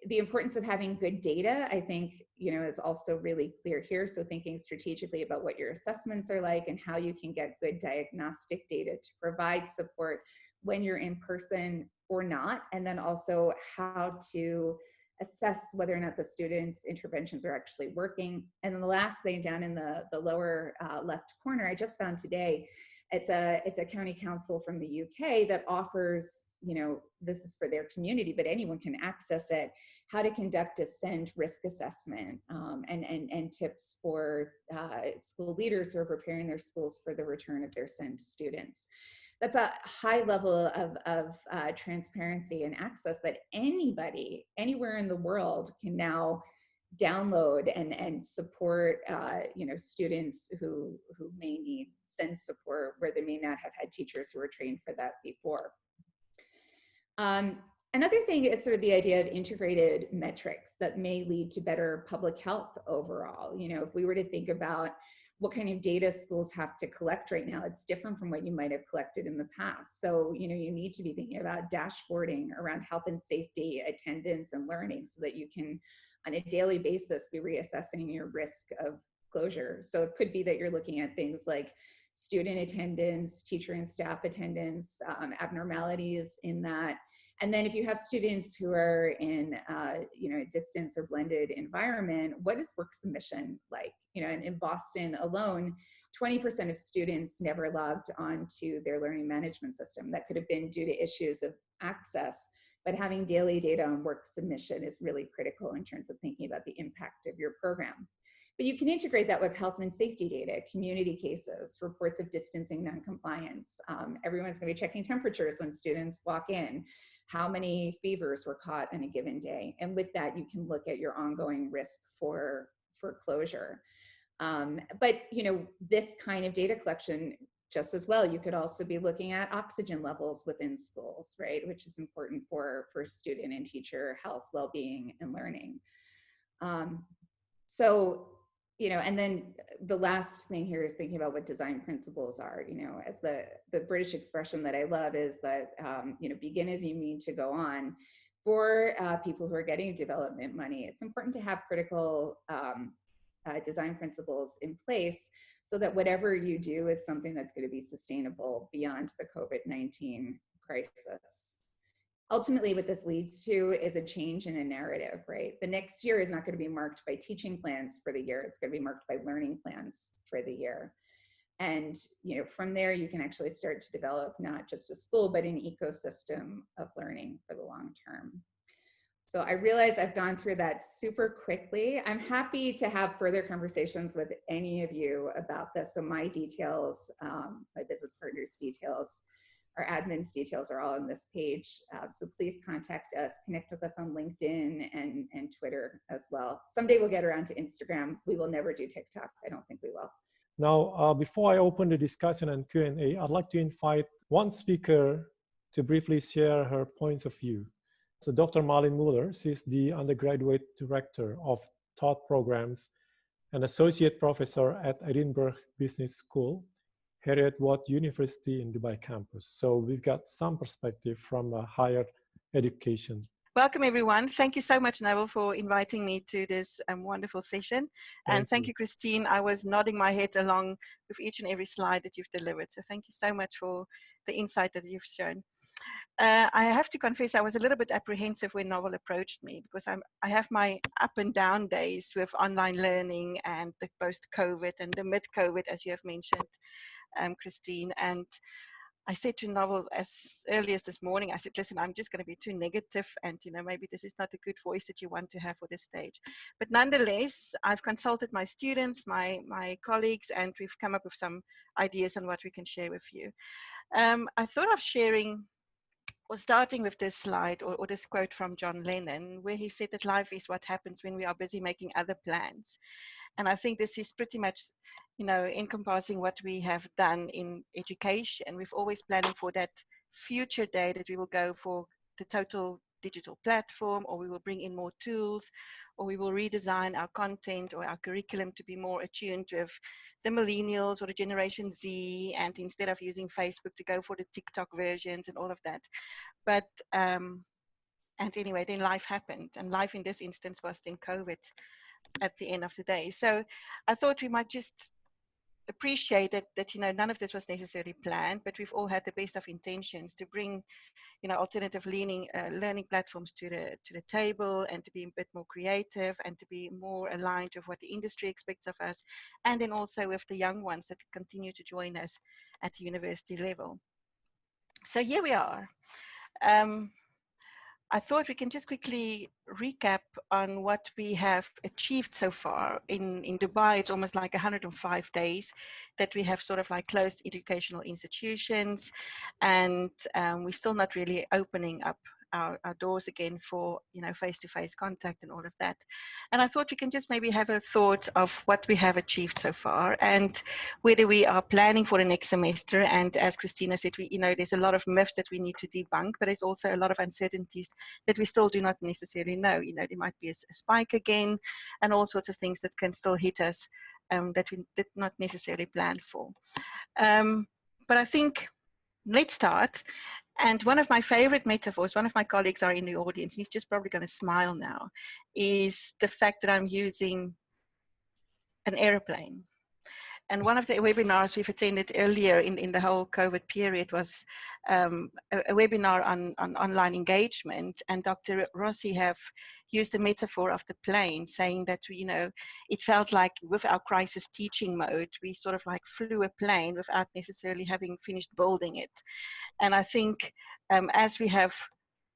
The importance of having good data, I think, is also really clear here. So thinking strategically about what your assessments are like and how you can get good diagnostic data to provide support when you're in person or not, and then also how to assess whether or not the students' interventions are actually working. And then the last thing down in the lower left corner, I just found today, it's a county council from the UK that offers, this is for their community, but anyone can access it, how to conduct a SEND risk assessment and tips for school leaders who are preparing their schools for the return of their SEND students. That's a high level of transparency and access that anybody, anywhere in the world can now download and support, you know, students who may need sense support where they may not have had teachers who were trained for that before. Another thing is sort of the idea of integrated metrics that may lead to better public health overall. You know, if we were to think about what kind of data schools have to collect right now, it's different from what you might have collected in the past. So, you know, you need to be thinking about dashboarding around health and safety, attendance, and learning so that you can, on a daily basis, be reassessing your risk of closure. So it could be that you're looking at things like student attendance, teacher and staff attendance, abnormalities in that. And then if you have students who are in, you know, a distance or blended environment, what is work submission like? You know, and in Boston alone, 20% of students never logged onto their learning management system. That could have been due to issues of access, but having daily data on work submission is really critical in terms of thinking about the impact of your program. But you can integrate that with health and safety data, community cases, reports of distancing noncompliance. Everyone's going to be checking temperatures when students walk in, how many fevers were caught in a given day. And with that, you can look at your ongoing risk for closure. But, you know, this kind of data collection, just as well, you could also be looking at oxygen levels within schools, right? Which is important for student and teacher health, well-being, and learning. So, you know, and then the last thing here is thinking about what design principles are. You know, as the British expression that I love is that, you know, begin as you mean to go on. For people who are getting development money, it's important to have critical design principles in place so that whatever you do is something that's going to be sustainable beyond the COVID-19 crisis. Ultimately, what this leads to is a change in a narrative, right? The next year is not going to be marked by teaching plans for the year. It's going to be marked by learning plans for the year. And, you know, from there, you can actually start to develop not just a school, but an ecosystem of learning for the long term. So I realize I've gone through that super quickly. I'm happy to have further conversations with any of you about this. So my details, my business partners' details, our admin's details are all on this page. So please contact us, connect with us on LinkedIn and Twitter as well. Someday we'll get around to Instagram. We will never do TikTok. I don't think we will. Now, before I open the discussion and Q&A, I'd like to invite one speaker to briefly share her points of view. So Dr. Malin Muller, she's the undergraduate director of Thought Programs and associate professor at Edinburgh Business School, Heriot-Watt University in Dubai campus. So we've got some perspective from higher education. Welcome, everyone. Thank you so much, Noel, for inviting me to this wonderful session. And thank you, Christine. I was nodding my head along with each and every slide that you've delivered. So thank you so much for the insight that you've shown. I have to confess, I was a little bit apprehensive when Noel approached me because I have my up and down days with online learning and the post-COVID and the mid-COVID, as you have mentioned, Christine. And I said to Noel as early as this morning, I said, listen, I'm just going to be too negative and, you know, maybe this is not a good voice that you want to have for this stage. But nonetheless, I've consulted my students, my colleagues, and we've come up with some ideas on what we can share with you. I thought of sharing or starting with this slide or this quote from John Lennon, where he said that life is what happens when we are busy making other plans. And I think this is pretty much, you know, encompassing what we have done in education. We've always planning for that future day that we will go for the total digital platform, or we will bring in more tools, or we will redesign our content or our curriculum to be more attuned with the millennials or the Generation Z, and instead of using Facebook to go for the TikTok versions and all of that. But, and anyway, then life happened, and life in this instance was then COVID at the end of the day. So I thought we might just appreciate that you know, none of this was necessarily planned, but we've all had the best of intentions to bring, you know, alternative learning platforms to the table, and to be a bit more creative and to be more aligned with what the industry expects of us, and then also with the young ones that continue to join us at the university level. So here we are. I thought we can just quickly recap on what we have achieved so far. In Dubai, it's almost like 105 days that we have sort of like closed educational institutions, and we're still not really opening up our doors again for, you know, face-to-face contact and all of that. And I thought we can just maybe have a thought of what we have achieved so far and whether we are planning for the next semester. And as Christina said, we, you know, there's a lot of myths that we need to debunk, but there's also a lot of uncertainties that we still do not necessarily know. You know, there might be a spike again and all sorts of things that can still hit us that we did not necessarily plan for. But I think let's start. And one of my favorite metaphors, one of my colleagues are in the audience, and he's just probably going to smile now, is the fact that I'm using an airplane. And one of the webinars we've attended earlier in the whole COVID period was a webinar on online engagement. And Dr. Rossi have used the metaphor of the plane, saying that, you know, it felt like with our crisis teaching mode, we sort of like flew a plane without necessarily having finished building it. And I think as we have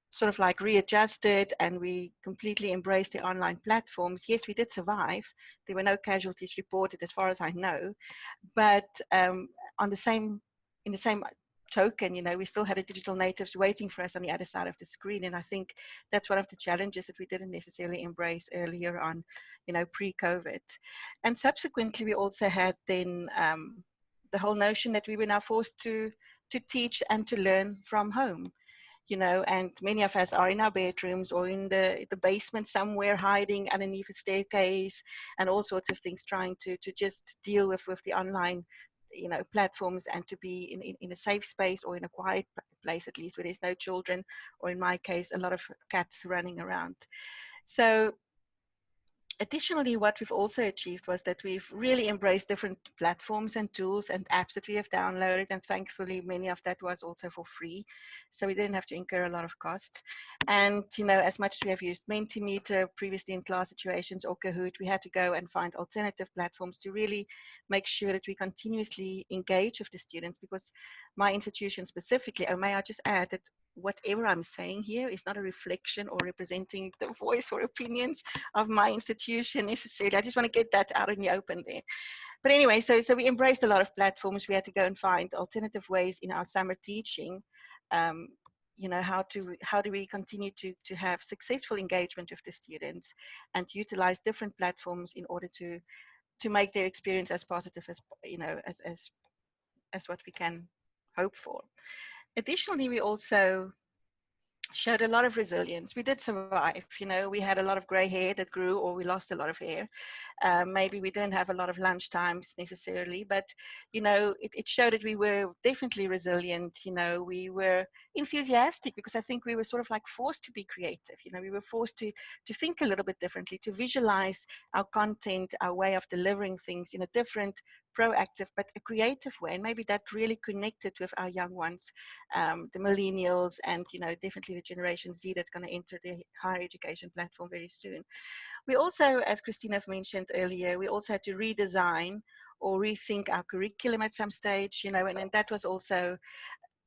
sort of like readjusted and we completely embraced the online platforms, yes, we did survive. There were no casualties reported as far as I know. But in the same token, you know, we still had a digital natives waiting for us on the other side of the screen. And I think that's one of the challenges that we didn't necessarily embrace earlier on, you know, pre-COVID. And subsequently, we also had then the whole notion that we were now forced to teach and to learn from home. You know, and many of us are in our bedrooms or in the basement somewhere, hiding underneath a staircase and all sorts of things, trying to just deal with the online, you know, platforms, and to be in a safe space or in a quiet place, at least, where there's no children, or in my case, a lot of cats running around. So additionally, what we've also achieved was that we've really embraced different platforms and tools and apps that we have downloaded. And thankfully, many of that was also for free. So we didn't have to incur a lot of costs. And, you know, as much as we have used Mentimeter previously in class situations or Kahoot, we had to go and find alternative platforms to really make sure that we continuously engage with the students, because my institution specifically, may I just add that whatever I'm saying here is not a reflection or representing the voice or opinions of my institution necessarily. I just want to get that out in the open there. But anyway, so we embraced a lot of platforms. We had to go and find alternative ways in our summer teaching. You know, how do we continue to have successful engagement with the students and utilize different platforms in order to make their experience as positive as, you know, as what we can hope for. Additionally, we also showed a lot of resilience. We did survive. You know, we had a lot of gray hair that grew, or we lost a lot of hair. Maybe we didn't have a lot of lunch times necessarily, but, you know, it showed that we were definitely resilient. You know, we were enthusiastic because I think we were sort of like forced to be creative. You know, we were forced to think a little bit differently, to visualize our content, our way of delivering things in a different, proactive, but a creative way. And maybe that really connected with our young ones, the millennials, and, you know, definitely the Generation Z that's going to enter the higher education platform very soon. We also, as Christina mentioned earlier, we also had to redesign or rethink our curriculum at some stage, you know, and that was also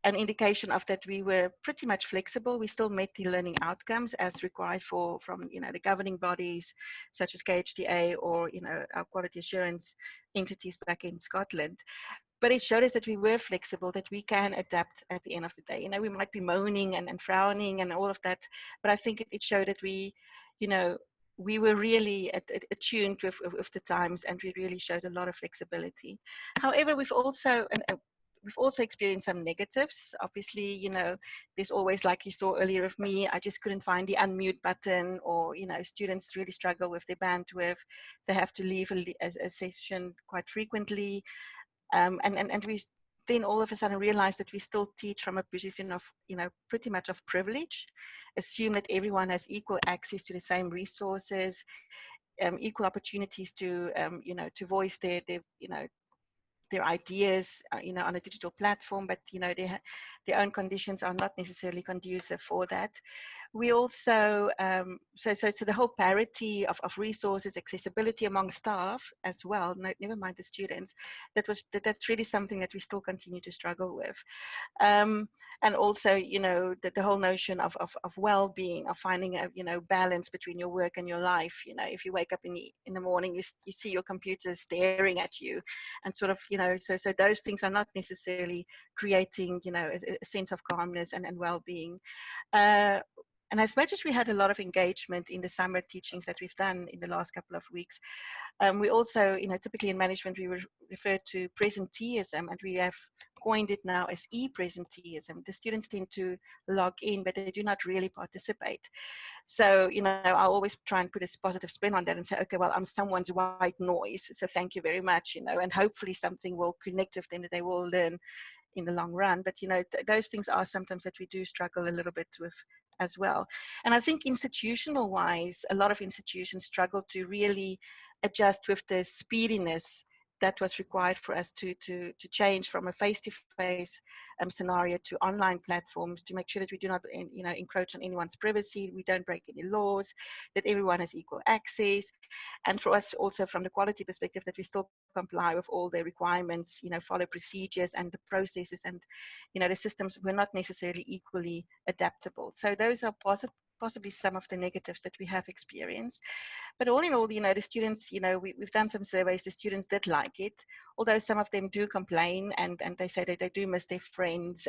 an indication of that we were pretty much flexible. We still met the learning outcomes as required from, you know, the governing bodies such as KHDA or, you know, our quality assurance entities back in Scotland. But it showed us that we were flexible, that we can adapt at the end of the day. You know, we might be moaning and frowning and all of that, but I think it showed that we, you know, we were really attuned with the times, and we really showed a lot of flexibility. However, we've also experienced some negatives. Obviously, you know, there's always, like you saw earlier with me, I just couldn't find the unmute button, or, you know, students really struggle with their bandwidth. They have to leave a session quite frequently. And we then all of a sudden realized that we still teach from a position of, you know, pretty much of privilege, assume that everyone has equal access to the same resources, equal opportunities to, you know, to voice their you know, their ideas, you know, on a digital platform, but, you know, their own conditions are not necessarily conducive for that. We also, so the whole parity of resources, accessibility among staff as well, never mind the students, that's really something that we still continue to struggle with. And also, you know, the whole notion of well-being, of finding a, you know, balance between your work and your life. You know, if you wake up in the morning, you see your computer staring at you, and sort of, you know, so those things are not necessarily creating, you know, a sense of calmness and well-being. and as much as we had a lot of engagement in the summer teachings that we've done in the last couple of weeks, we also, typically in management, we refer to presenteeism, and we have coined it now as e-presenteeism. The students tend to log in, but they do not really participate. So, I always try and put a positive spin on that and say, okay, well, I'm someone's white noise, so thank you very much, and hopefully something will connect with them that they will learn in the long run. But those things are sometimes that we do struggle a little bit with as well. And I think institutional wise, a lot of institutions struggle to really adjust with the speediness that was required for us to change from a face-to-face scenario to online platforms, to make sure that we do not encroach on anyone's privacy, we don't break any laws, that everyone has equal access, and for us also from the quality perspective that we still comply with all the requirements, follow procedures and the processes, and the systems were not necessarily equally adaptable. So those are possibly some of the negatives that we have experienced. But all in all, the students, we've done some surveys, the students did like it, although some of them do complain and they say that they do miss their friends.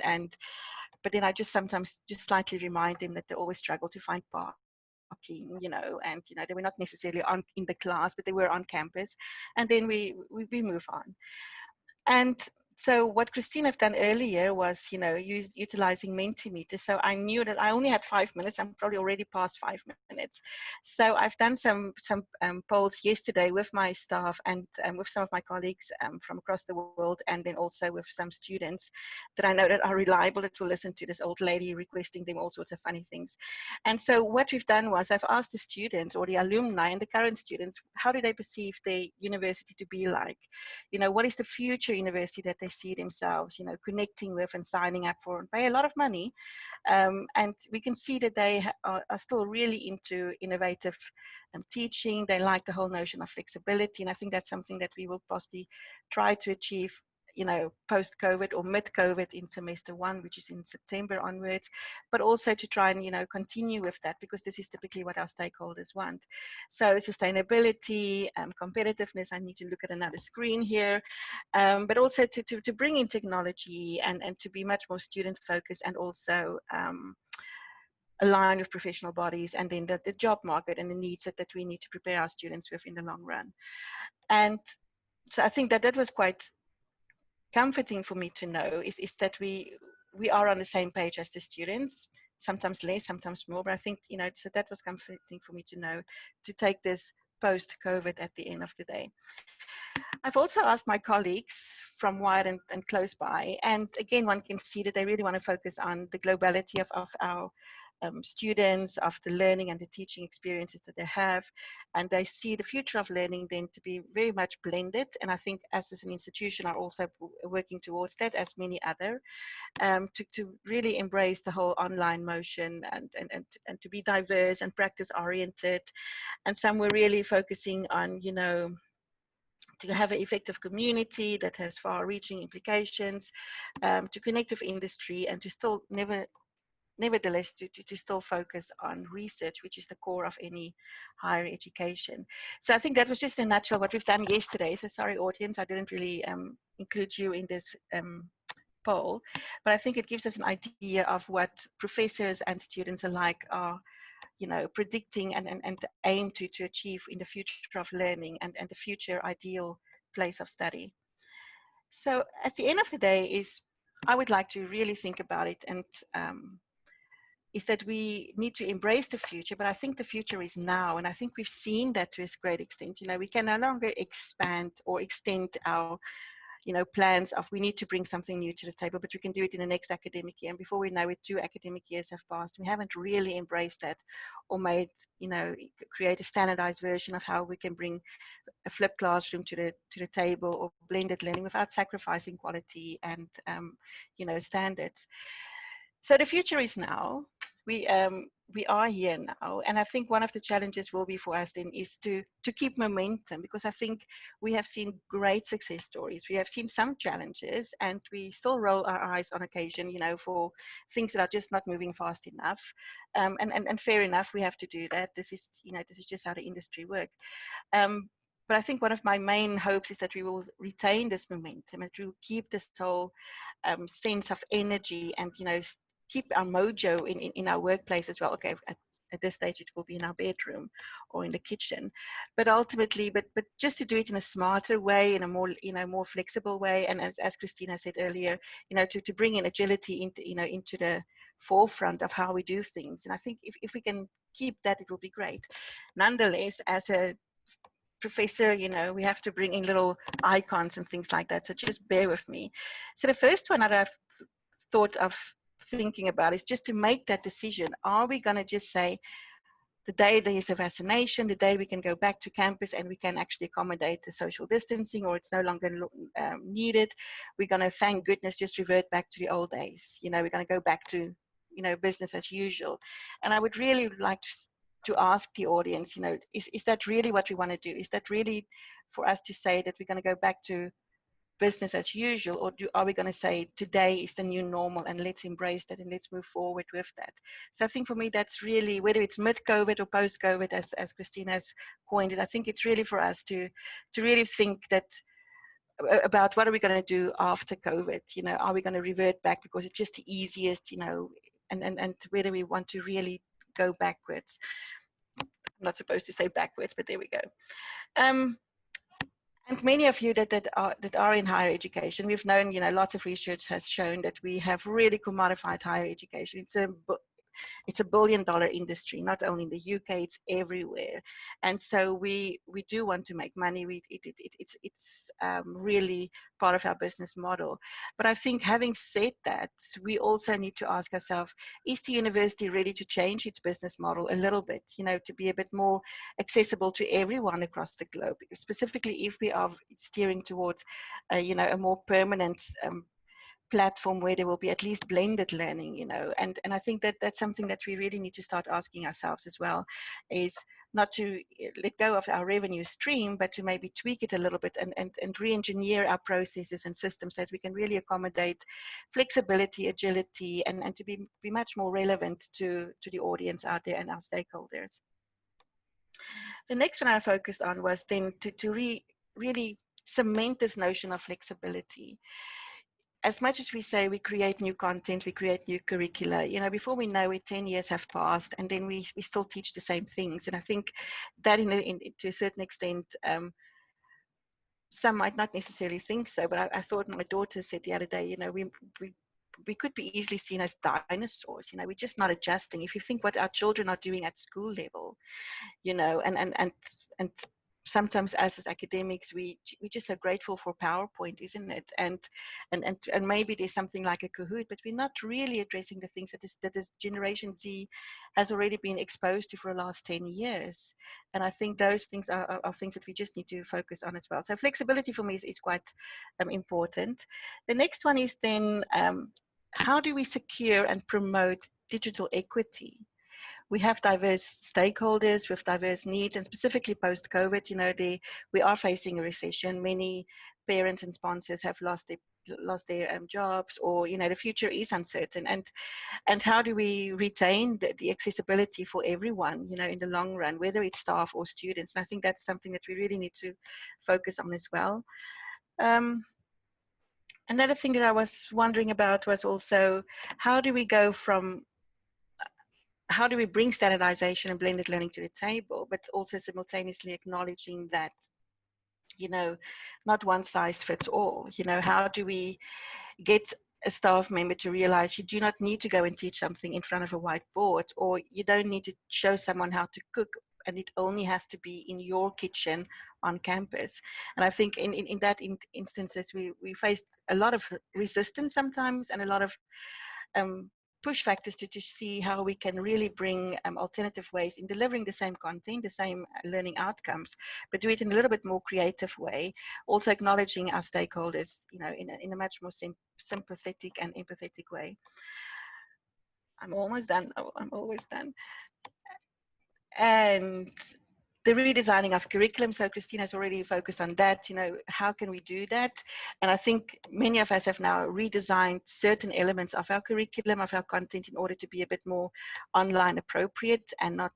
But then I just sometimes just slightly remind them that they always struggle to find parking, and they were not necessarily in the class, but they were on campus. And then we move on. And so what Christine have done earlier was, utilizing Mentimeter. So I knew that I only had 5 minutes. I'm probably already past 5 minutes. So I've done some polls yesterday with my staff and with some of my colleagues from across the world, and then also with some students that I know that are reliable, that will listen to this old lady requesting them all sorts of funny things. And so what we've done was I've asked the students or the alumni and the current students, how do they perceive their university to be like? What is the future university that they see themselves, connecting with and signing up for, and pay a lot of money. And we can see that they are still really into innovative teaching. They like the whole notion of flexibility. And I think that's something that we will possibly try to achieve, post-COVID or mid-COVID in semester 1, which is in September onwards, but also to try and, continue with that, because this is typically what our stakeholders want. So sustainability, competitiveness, I need to look at another screen here, but also to bring in technology and to be much more student focused, and also align with professional bodies, and then the job market and the needs that we need to prepare our students with in the long run. And so I think that was quite comforting for me to know is that we are on the same page as the students, sometimes less, sometimes more, but I think, so that was comforting for me to know, to take this post-COVID at the end of the day. I've also asked my colleagues from wide and close by, and again, one can see that they really want to focus on the globality of our students, of the learning and the teaching experiences that they have, and they see the future of learning then to be very much blended. And I think as an institution are also working towards that, as many other, to really embrace the whole online motion and to be diverse and practice oriented. And some were really focusing on, to have an effective community that has far-reaching implications, to connect with industry, and to still nevertheless, to still focus on research, which is the core of any higher education. So I think that was just in a nutshell what we've done yesterday. So sorry, audience, I didn't really include you in this poll, but I think it gives us an idea of what professors and students alike are, predicting and aim to achieve in the future of learning and the future ideal place of study. So at the end of the day I would like to really think about it, and is that we need to embrace the future, but I think the future is now. And I think we've seen that to a great extent. We can no longer expand or extend our, plans of we need to bring something new to the table, but we can do it in the next academic year. And before we know it, 2 academic years have passed. We haven't really embraced that or made, create a standardized version of how we can bring a flipped classroom to the table, or blended learning without sacrificing quality and, standards. So the future is now. We are here now, and I think one of the challenges will be for us then is to keep momentum, because I think we have seen great success stories. We have seen some challenges, and we still roll our eyes on occasion, for things that are just not moving fast enough. And fair enough, we have to do that. This is just how the industry works. But I think one of my main hopes is that we will retain this momentum, and we will keep this whole sense of energy and, keep our mojo in our workplace as well. Okay, at this stage it will be in our bedroom or in the kitchen, but ultimately, but just to do it in a smarter way, in a more, more flexible way, and as Christina said earlier, to bring in agility into, into the forefront of how we do things. And I think if we can keep that, it will be great. Nonetheless, as a professor, we have to bring in little icons and things like that, so just bear with me. So the first one that I've thought of thinking about is just to make that decision. Are we going to just say the day there is a vaccination, the day we can go back to campus and we can actually accommodate the social distancing, or it's no longer needed, we're going to, thank goodness, just revert back to the old days? We're going to go back to business as usual. And I would really like to ask the audience, is that really what we want to do? Is that really for us to say that we're going to go back to business as usual, or are we going to say today is the new normal and let's embrace that and let's move forward with that? So I think for me, that's really, whether it's mid-COVID or post-COVID, as Christina's coined it, I think it's really for us to really think that about what are we going to do after COVID. Are we going to revert back because it's just the easiest, and whether we want to really go backwards. I'm not supposed to say backwards, but there we go. And many of you that are in higher education, we've known, lots of research has shown that we have really commodified higher education. It's a $1 billion industry, not only in the UK, it's everywhere. And so we do want to make money. It's really part of our business model. But I think, having said that, we also need to ask ourselves, is the university ready to change its business model a little bit, to be a bit more accessible to everyone across the globe, specifically if we are steering towards a more permanent platform where there will be at least blended learning, and I think that that's something that we really need to start asking ourselves as well, is not to let go of our revenue stream, but to maybe tweak it a little bit and re-engineer our processes and systems so that we can really accommodate flexibility, agility, and to be much more relevant to the audience out there and our stakeholders. The next one I focused on was then to really cement this notion of flexibility. As much as we say we create new content, we create new curricula, before we know it, 10 years have passed, and then we still teach the same things. And I think that to a certain extent, some might not necessarily think so, but I thought my daughter said the other day, we could be easily seen as dinosaurs. We're just not adjusting. If you think what our children are doing at school level, and sometimes as academics, we're just so grateful for PowerPoint, isn't it? And maybe there's something like a Kahoot, but we're not really addressing the things that this Generation Z has already been exposed to for the last 10 years. And I think those things are things that we just need to focus on as well. So flexibility for me is quite important. The next one is then, how do we secure and promote digital equity? We have diverse stakeholders with diverse needs, and specifically post-COVID, we are facing a recession. Many parents and sponsors have lost their jobs, or the future is uncertain. And how do we retain the accessibility for everyone, in the long run, whether it's staff or students? And I think that's something that we really need to focus on as well. Another thing that I was wondering about was also, how do we bring standardization and blended learning to the table, but also simultaneously acknowledging that, not one size fits all. How do we get a staff member to realize you do not need to go and teach something in front of a whiteboard, or you don't need to show someone how to cook, and it only has to be in your kitchen on campus? And I think in that instances, we faced a lot of resistance sometimes, and a lot of push factors to see how we can really bring alternative ways in delivering the same content, the same learning outcomes, but do it in a little bit more creative way, also acknowledging our stakeholders, in a much more sympathetic and empathetic way. I'm almost done. Oh, I'm always done. And the redesigning of curriculum. So Christina's already focused on that. How can we do that? And I think many of us have now redesigned certain elements of our curriculum, of our content, in order to be a bit more online appropriate, and not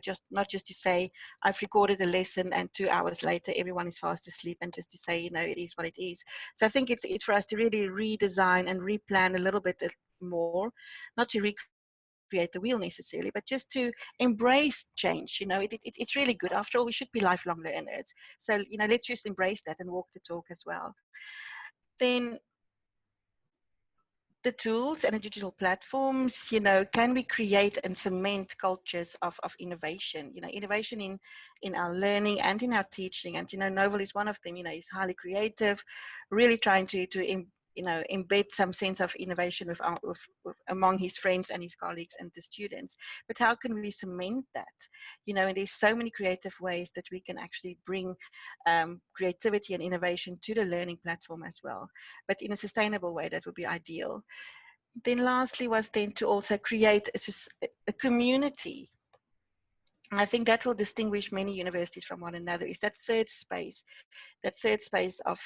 just to say, I've recorded a lesson and 2 hours later everyone is fast asleep, and just to say, it is what it is. So I think it's for us to really redesign and replan a little bit more, not to recreate the wheel necessarily, but just to embrace change. You know, it's really good. After all, we should be lifelong learners. So, you know, let's just embrace that and walk the talk as well. Then the tools and the digital platforms, you know, can we create and cement cultures of innovation, you know, innovation in our learning and in our teaching. And, you know, Novel is one of them. You know, he's highly creative, really trying to you know, embed some sense of innovation with among his friends and his colleagues and the students. But how can we cement that? You know, and there's so many creative ways that we can actually bring creativity and innovation to the learning platform as well, but in a sustainable way. That would be ideal. Then lastly was then to also create a community. I think that will distinguish many universities from one another, is that third space of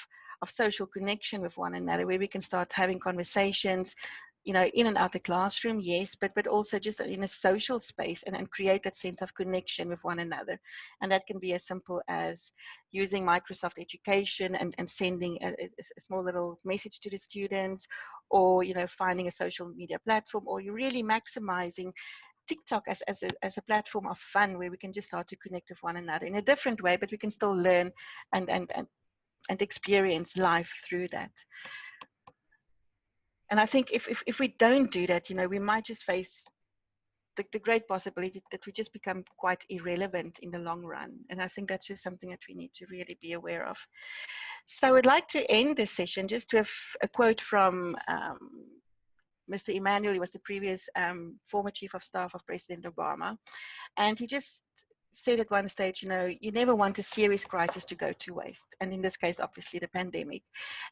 social connection with one another, where we can start having conversations, you know, in and out the classroom, yes, but also just in a social space, and create that sense of connection with one another. And that can be as simple as using Microsoft Education and sending a small little message to the students, or, you know, finding a social media platform, or you're really maximizing TikTok as a platform of fun, where we can just start to connect with one another in a different way, but we can still learn and experience life through that. And I think if we don't do that, you know, we might just face the great possibility that we just become quite irrelevant in the long run. And I think that's just something that we need to really be aware of. So I'd like to end this session just with a quote from Mr. Emmanuel. He was the previous former chief of staff of President Obama. And he just said at one stage, you know, you never want a serious crisis to go to waste. And in this case, obviously the pandemic.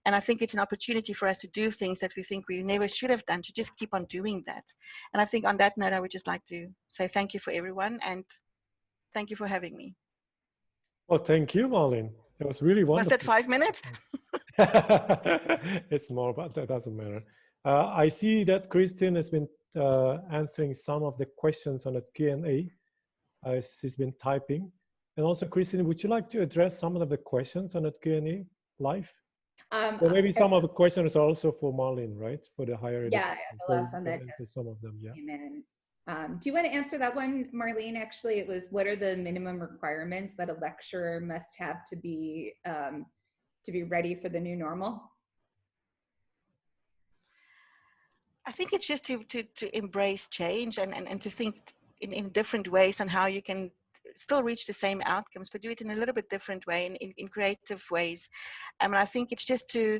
And I think it's an opportunity for us to do things that we think we never should have done, to just keep on doing that. And I think on that note, I would just like to say thank you for everyone, and thank you for having me. Well, thank you, Marlene. It was really wonderful. Was that 5 minutes? It's more, but that doesn't matter. I see that Christine has been answering some of the questions on the Q&A. She's been typing. And also, Christine, would you like to address some of the questions on the Q&A live? Or maybe some of the questions are also for Marlene, right? For the higher education. Yeah, the last one that some of them, yeah. came in. Do you want to answer that one, Marlene? Actually, it was, what are the minimum requirements that a lecturer must have to be ready for the new normal? I think it's just to embrace change and to think in different ways on how you can still reach the same outcomes, but do it in a little bit different way, in creative ways. And I think it's just to,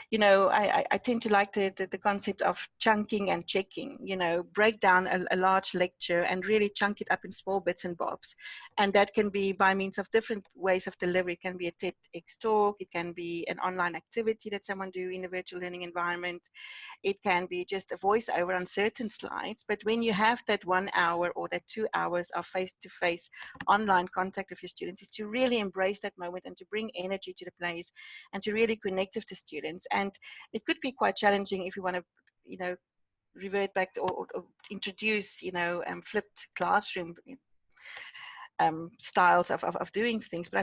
you know, I tend to like the concept of chunking and checking, you know, break down a large lecture and really chunk it up in small bits and bobs. And that can be by means of different ways of delivery. It can be a TEDx talk, it can be an online activity that someone do in a virtual learning environment. It can be just a voiceover on certain slides. But when you have that 1 hour or that 2 hours of face-to-face online contact with your students, is to really embrace that moment and to bring energy to the place and to really connect with the students. And it could be quite challenging if you want to, you know, revert back to, or introduce, you know, flipped classroom styles of doing things. But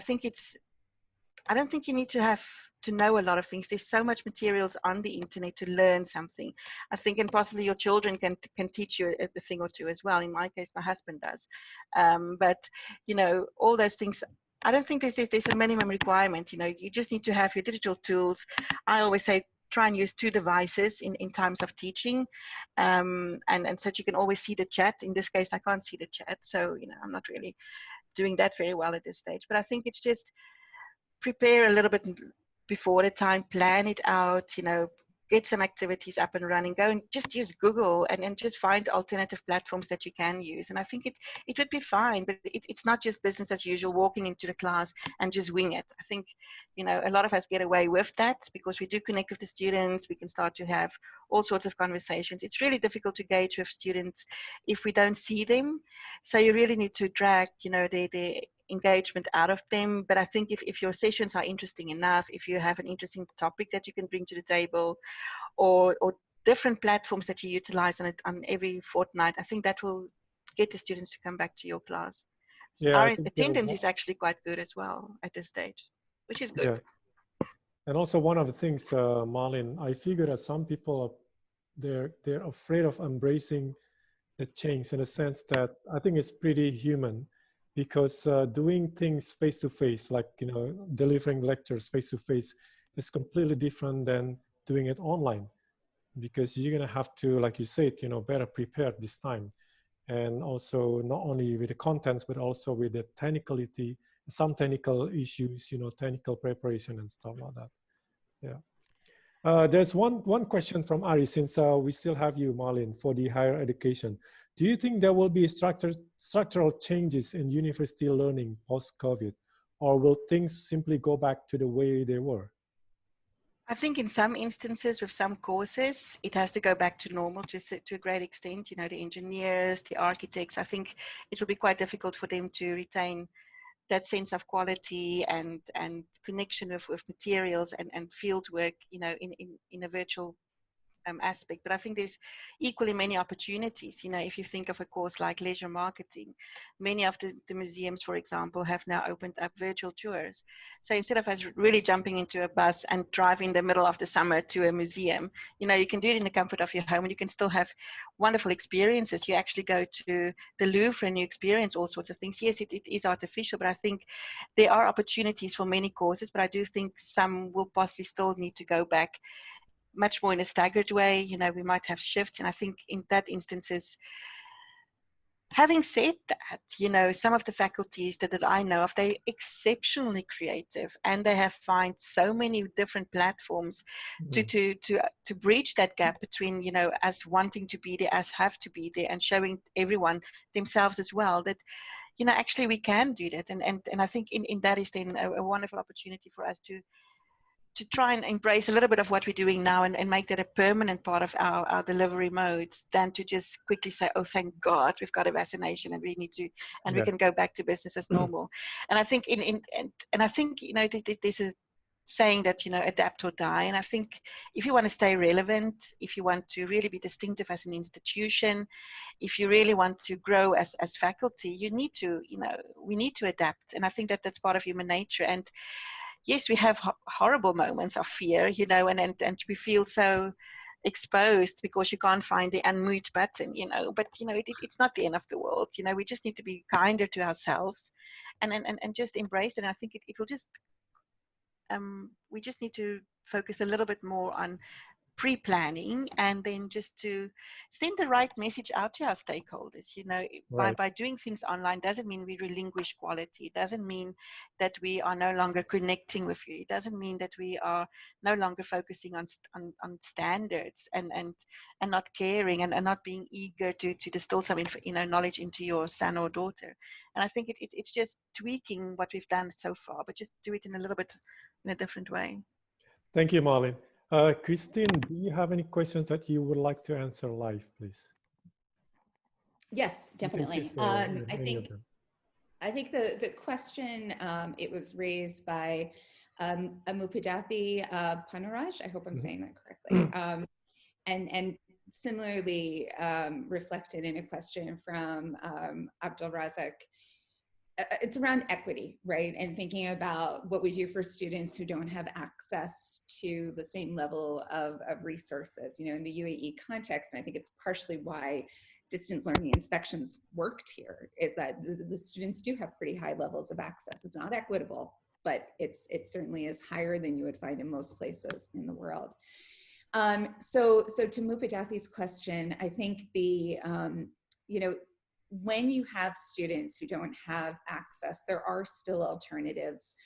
I don't think you need to have to know a lot of things. There's so much materials on the internet to learn something. I think, and possibly your children can teach you a thing or two as well. In my case, my husband does. But, you know, all those things, I don't think there's a minimum requirement. You know, you just need to have your digital tools. I always say, try and use 2 devices in times of teaching. And so that you can always see the chat. In this case, I can't see the chat. So, you know, I'm not really doing that very well at this stage. But I think it's just, prepare a little bit before the time, plan it out, you know, get some activities up and running, go and just use Google and just find alternative platforms that you can use. And I think it would be fine, but it's not just business as usual, walking into the class and just wing it. I think, you know, a lot of us get away with that because we do connect with the students. We can start to have all sorts of conversations. It's really difficult to gauge with students if we don't see them. So you really need to drag, you know, the engagement out of them. But I think if your sessions are interesting enough, if you have an interesting topic that you can bring to the table, or different platforms that you utilize on every fortnight, I think that will get the students to come back to your class. Yeah, our attendance is actually quite good as well at this stage, which is good. Yeah. And also one of the things, Marlene, I figure that some people they're afraid of embracing the change in a sense that I think it's pretty human, because doing things face to face, like delivering lectures face to face, is completely different than doing it online, because you're gonna have to, like you said, better prepare this time, and also not only with the contents but also with the technicality, some technical issues, technical preparation and stuff like that. Yeah. There's one question from Ari, since we still have you, Marlene, for the higher education. Do you think there will be structural changes in university learning post-COVID, or will things simply go back to the way they were? I think in some instances with some courses, it has to go back to normal to a great extent. The engineers, the architects, I think it will be quite difficult for them to retain that sense of quality and connection with materials and field work, in a virtual aspect. But I think there's equally many opportunities. If you think of a course like leisure marketing, many of the museums, for example, have now opened up virtual tours. So instead of us really jumping into a bus and driving in the middle of the summer to a museum, you can do it in the comfort of your home, and you can still have wonderful experiences. You actually go to the Louvre and you experience all sorts of things. Yes, it is artificial, but I think there are opportunities for many courses, but I do think some will possibly still need to go back much more in a staggered way. We might have shifts, and I think in that instances, having said that, some of the faculties that I know of, they're exceptionally creative, and they have found so many different platforms to bridge that gap between us wanting to be there, us have to be there, and showing everyone themselves as well that actually we can do that. And I think in that is then a wonderful opportunity for us to try and embrace a little bit of what we're doing now and make that a permanent part of our delivery modes, than to just quickly say, oh, thank God, we've got a vaccination and we need to, and we can go back to business as normal. And I think I think, there's a saying that, adapt or die. And I think if you want to stay relevant, if you want to really be distinctive as an institution, if you really want to grow as faculty, you need to, we need to adapt. And I think that that's part of human nature. And yes, we have horrible moments of fear, and we feel so exposed because you can't find the unmute button, but it's not the end of the world. We just need to be kinder to ourselves and just embrace it. And I think it will just we just need to focus a little bit more on pre-planning, and then just to send the right message out to our stakeholders. Right. By doing things online doesn't mean we relinquish quality. It doesn't mean that we are no longer connecting with you. It doesn't mean that we are no longer focusing on standards and not caring and not being eager to distill some knowledge into your son or daughter. And I think it's just tweaking what we've done so far, but just do it in a different way. Thank you, Marlene. Christine, do you have any questions that you would like to answer live, please? Yes, definitely. I think the question, it was raised by Amupadathi Panaraj. I hope I'm saying that correctly. And similarly reflected in a question from Abdul Razak. It's around equity, right? And thinking about what we do for students who don't have access to the same level of resources. In the UAE context, and I think it's partially why distance learning inspections worked here, is that the students do have pretty high levels of access. It's not equitable, but it certainly is higher than you would find in most places in the world. So to Mupadathi's question, I think when you have students who don't have access, there are still alternatives.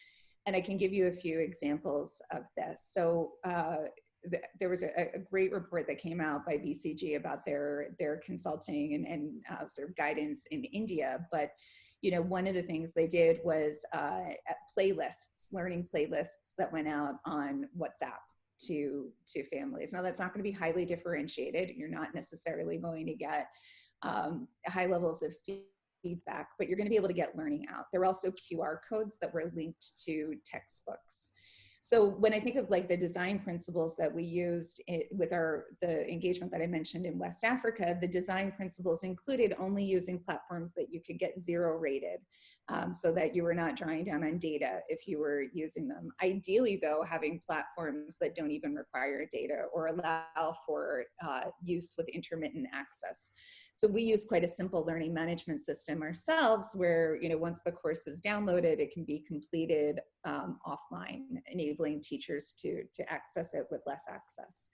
And I can give you a few examples of this. So there was a great report that came out by BCG about their consulting and sort of guidance in India. But one of the things they did was playlists, learning playlists that went out on WhatsApp to families. Now, that's not going to be highly differentiated. You're not necessarily going to get high levels of feedback, but you're going to be able to get learning out. There were also QR codes that were linked to textbooks. So when I think of like the design principles that we used with the engagement that I mentioned in West Africa, the design principles included only using platforms that you could get 0 rated, so that you were not drawing down on data if you were using them. Ideally though, having platforms that don't even require data or allow for use with intermittent access. So we use quite a simple learning management system ourselves where, you know, once the course is downloaded, it can be completed offline, enabling teachers to access it with less access.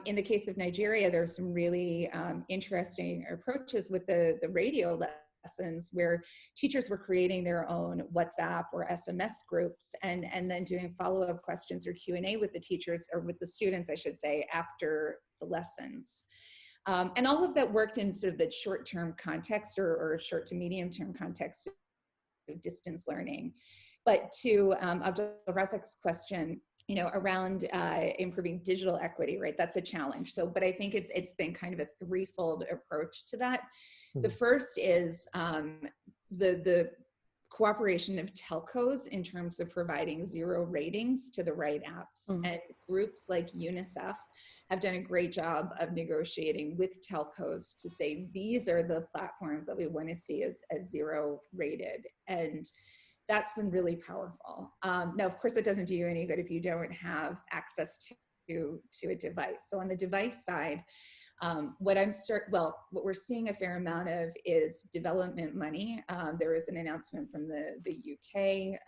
In the case of Nigeria, there are some really interesting approaches with the radio lessons where teachers were creating their own WhatsApp or SMS groups and then doing follow-up questions or Q&A with the teachers, or with the students, I should say, after the lessons. And all of that worked in sort of the short-term context or short to medium-term context of distance learning. But to Abdul Razak's question, you know, around improving digital equity, right? That's a challenge. So, but I think it's been kind of a threefold approach to that. The first is the cooperation of telcos in terms of providing 0 ratings to the right apps. And groups like UNICEF have done a great job of negotiating with telcos to say, these are the platforms that we want to see as 0 rated. And that's been really powerful. Now, of course, it doesn't do you any good if you don't have access to a device. So on the device side, what we're seeing a fair amount of is development money. There was an announcement from the UK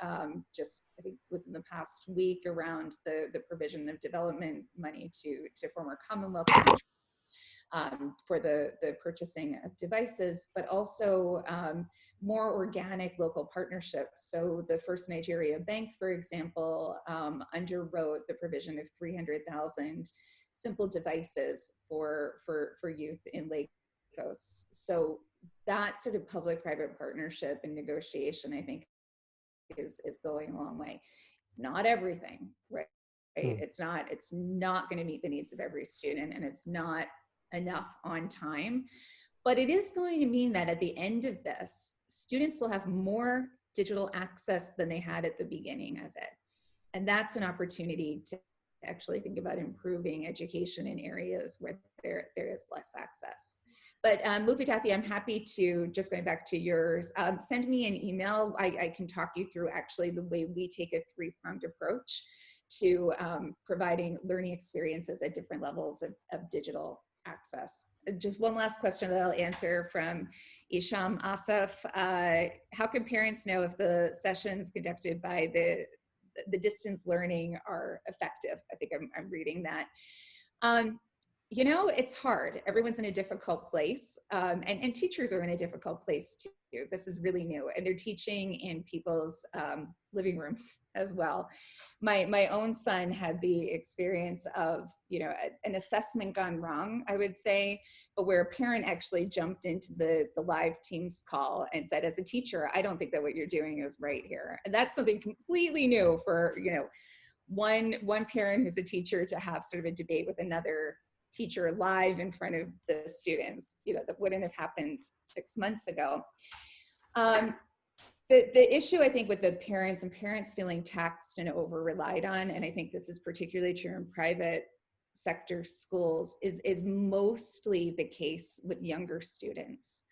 just I think within the past week around the provision of development money to former Commonwealth countries for the purchasing of devices, but also more organic local partnerships. So the First Nigeria Bank, for example, underwrote the provision of 300,000 simple devices for youth in Lagos. So that sort of public-private partnership and negotiation, I think, is going a long way. It's not everything, right? It's not going to meet the needs of every student, and it's not enough on time. But it is going to mean that at the end of this, students will have more digital access than they had at the beginning of it. And that's an opportunity to actually think about improving education in areas where there is less access. But Mufidati, I'm happy to, just going back to yours, send me an email. I can talk you through actually the way we take a 3-pronged approach to providing learning experiences at different levels of digital access. Just one last question that I'll answer from Isham Asaf. How can parents know if the sessions conducted by the distance learning are effective? I think I'm reading that. You know, it's hard. Everyone's in a difficult place, and teachers are in a difficult place too. This is really new, and they're teaching in people's living rooms as well. My own son had the experience of, you know, an assessment gone wrong, I would say, but where a parent actually jumped into the live Teams call and said, as a teacher, I don't think that what you're doing is right here. And that's something completely new for, you know, one parent who's a teacher to have sort of a debate with another teacher live in front of the students, you know, that wouldn't have happened 6 months ago. The issue, I think, with the parents feeling taxed and over relied on, and I think this is particularly true in private sector schools, is mostly the case with younger students.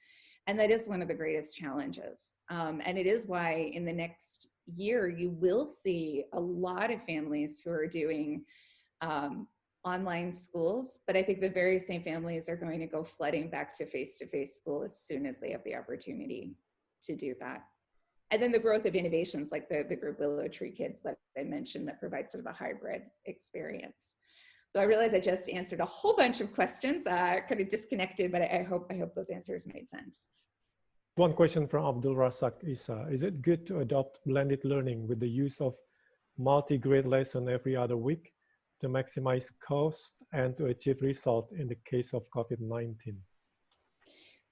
And that is one of the greatest challenges. And it is why in the next year, you will see a lot of families who are doing online schools, but I think the very same families are going to go flooding back to face-to-face school as soon as they have the opportunity to do that. And then the growth of innovations like the group Willow Tree Kids that I mentioned that provide sort of a hybrid experience. So I realize I just answered a whole bunch of questions, kind of disconnected, but I hope those answers made sense. One question from Abdul Razak is it good to adopt blended learning with the use of multi-grade lesson every other week to maximize cost and to achieve result in the case of COVID-19?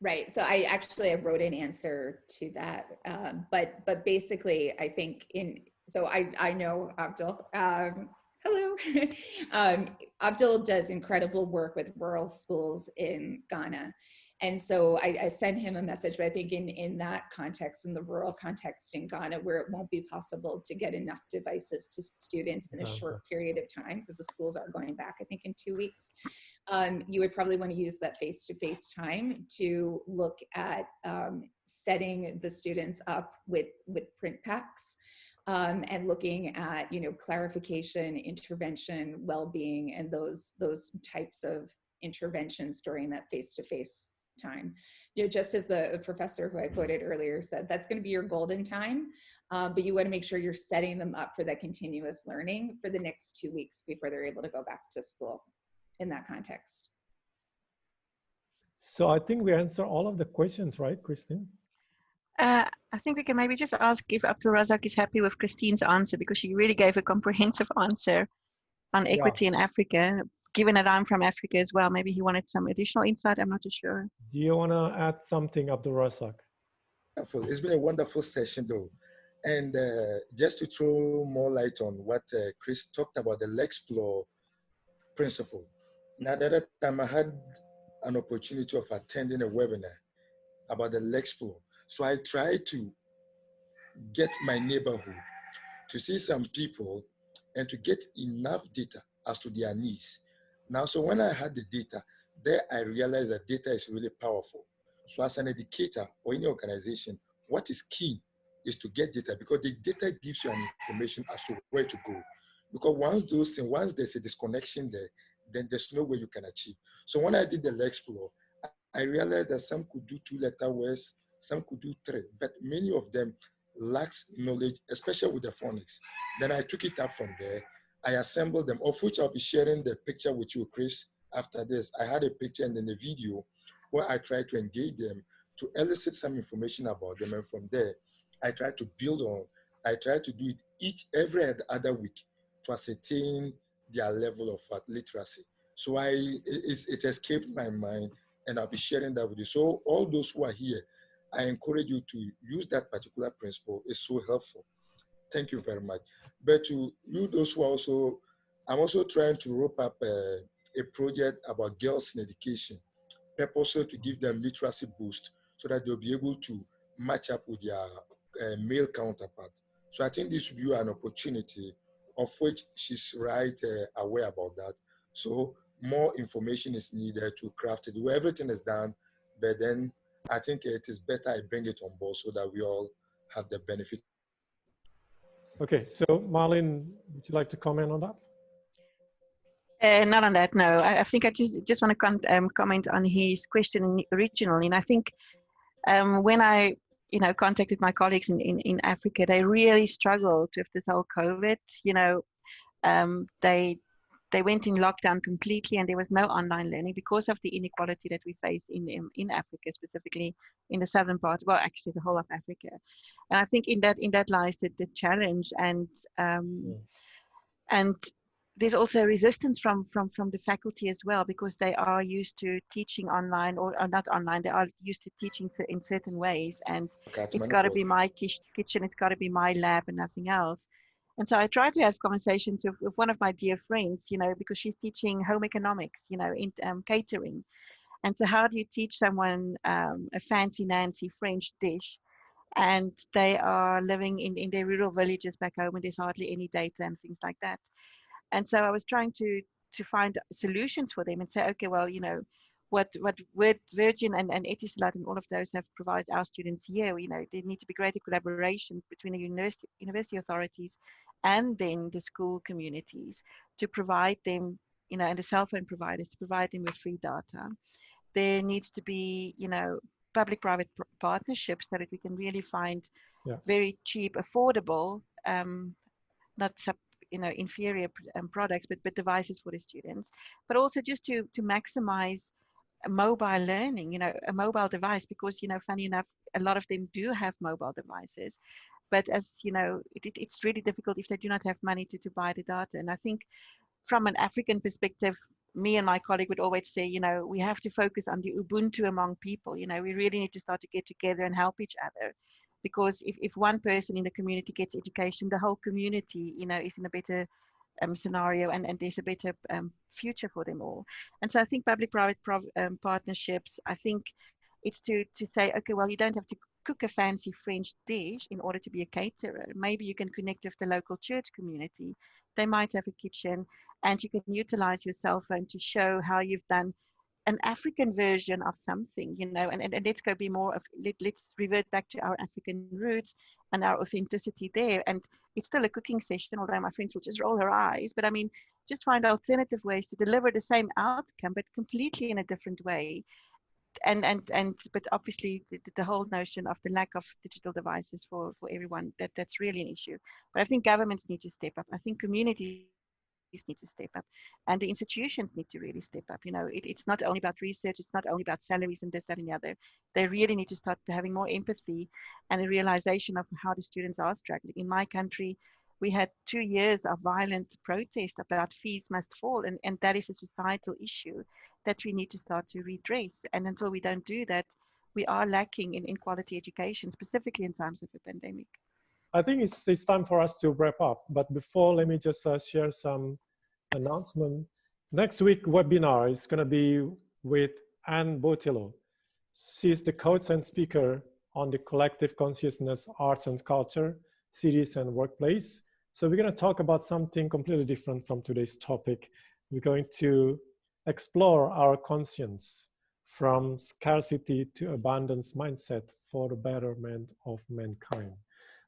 Right. So I wrote an answer to that. But basically, I think so I know Abdul. Hello. Abdul does incredible work with rural schools in Ghana. And so I sent him a message, but I think in that context, in the rural context in Ghana, where it won't be possible to get enough devices to students in a short period of time, because the schools are going back, I think, in 2 weeks, you would probably want to use that face-to-face time to look at setting the students up with print packs. And looking at, clarification, intervention, well-being, and those types of interventions during that face-to-face time. Just as the professor who I quoted earlier said, that's going to be your golden time, but you want to make sure you're setting them up for that continuous learning for the next 2 weeks before they're able to go back to school in that context. So I think we answered all of the questions, right, Christine? I think we can maybe just ask if Abdul Razak is happy with Christine's answer, because she really gave a comprehensive answer on equity in Africa. Given that I'm from Africa as well, maybe he wanted some additional insight. I'm not too sure. Do you want to add something, Abdul Razak? It's been a wonderful session, though. And just to throw more light on what Chris talked about, the Lexplore principle. Now, the other time I had an opportunity of attending a webinar about the Lexplore. So I tried to get my neighborhood to see some people and to get enough data as to their needs. Now, so when I had the data, there I realized that data is really powerful. So as an educator or any organization, what is key is to get data, because the data gives you an information as to where to go. Because once there's a disconnection there, then there's no way you can achieve. So when I did the Lexplore, I realized that some could do 2-letter words, some could do 3, but many of them lacks knowledge, especially with the phonics. Then I took it up from there. I assembled them, of which I'll be sharing the picture with you, Chris, after this. I had a picture and then a video where I tried to engage them to elicit some information about them. And from there, I tried to build on. I tried to do it every other week to ascertain their level of literacy. So it escaped my mind, and I'll be sharing that with you. So all those who are here, I encourage you to use that particular principle. It's so helpful. Thank you very much. But to you, those who are also, I'm also trying to rope up a project about girls in education, purposely to give them literacy boost so that they'll be able to match up with their male counterpart. So I think this will be an opportunity, of which she's right aware about that. So more information is needed to craft it. Where everything is done, but then I think it is better I bring it on board so that we all have the benefit. Okay, so Marlene, would you like to comment on that? Not on that, no. I think I just want to comment on his question originally. And I think when I contacted my colleagues in Africa, they really struggled with this whole COVID. They went in lockdown completely, and there was no online learning because of the inequality that we face in Africa, specifically in the southern part. Well, actually, the whole of Africa. And I think in that lies the challenge, and there's also resistance from the faculty as well, because they are used to teaching online, or not online. They are used to teaching in certain ways, and it's got to be my kitchen, it's got to be my lab, and nothing else. And so I try to have conversations with one of my dear friends, because she's teaching home economics, in catering. And so how do you teach someone a fancy Nancy French dish, and they are living in their rural villages back home, and there's hardly any data and things like that. And so I was trying to find solutions for them and say, okay, well, what Virgin and Etisalat and all of those have provided our students here, there need to be greater collaboration between the university authorities and then the school communities to provide them, and the cell phone providers to provide them with free data. There needs to be, public-private partnerships so that we can really find very cheap, affordable, not inferior products, but devices for the students, but also just to maximize mobile learning, a mobile device, because, funny enough, a lot of them do have mobile devices, but as it's really difficult if they do not have money to buy the data. And I think from an African perspective, me and my colleague would always say, we have to focus on the Ubuntu among people. We really need to start to get together and help each other. Because if one person in the community gets education, the whole community, is in a better scenario, and there's a better future for them all. And so I think public-private partnerships, I think it's to say, okay, well, you don't have to cook a fancy French dish in order to be a caterer. Maybe you can connect with the local church community. They might have a kitchen, and you can utilize your cell phone to show how you've done an African version of something, you know, and let's go be more of, let's revert back to our African roots and our authenticity there. And it's still a cooking session, although my friends will just roll her eyes. But I mean, just find alternative ways to deliver the same outcome, but completely in a different way. But obviously the whole notion of the lack of digital devices for everyone, that's really an issue. But I think governments need to step up. I think communities need to step up, and the institutions need to really step up. You know, it's not only about research, it's not only about salaries and this, that, and the other. They really need to start having more empathy and a realization of how the students are struggling. In my country, we had 2 years of violent protest about fees must fall, and that is a societal issue that we need to start to redress. And until we don't do that, we are lacking in quality education, specifically in times of a pandemic. I think it's time for us to wrap up. But before, let me just share some announcement. Next week webinar is going to be with Anne Botello. She's the coach and speaker on the collective consciousness, arts and culture, cities and workplace. So we're going to talk about something completely different from today's topic. We're going to explore our conscience from scarcity to abundance mindset for the betterment of mankind.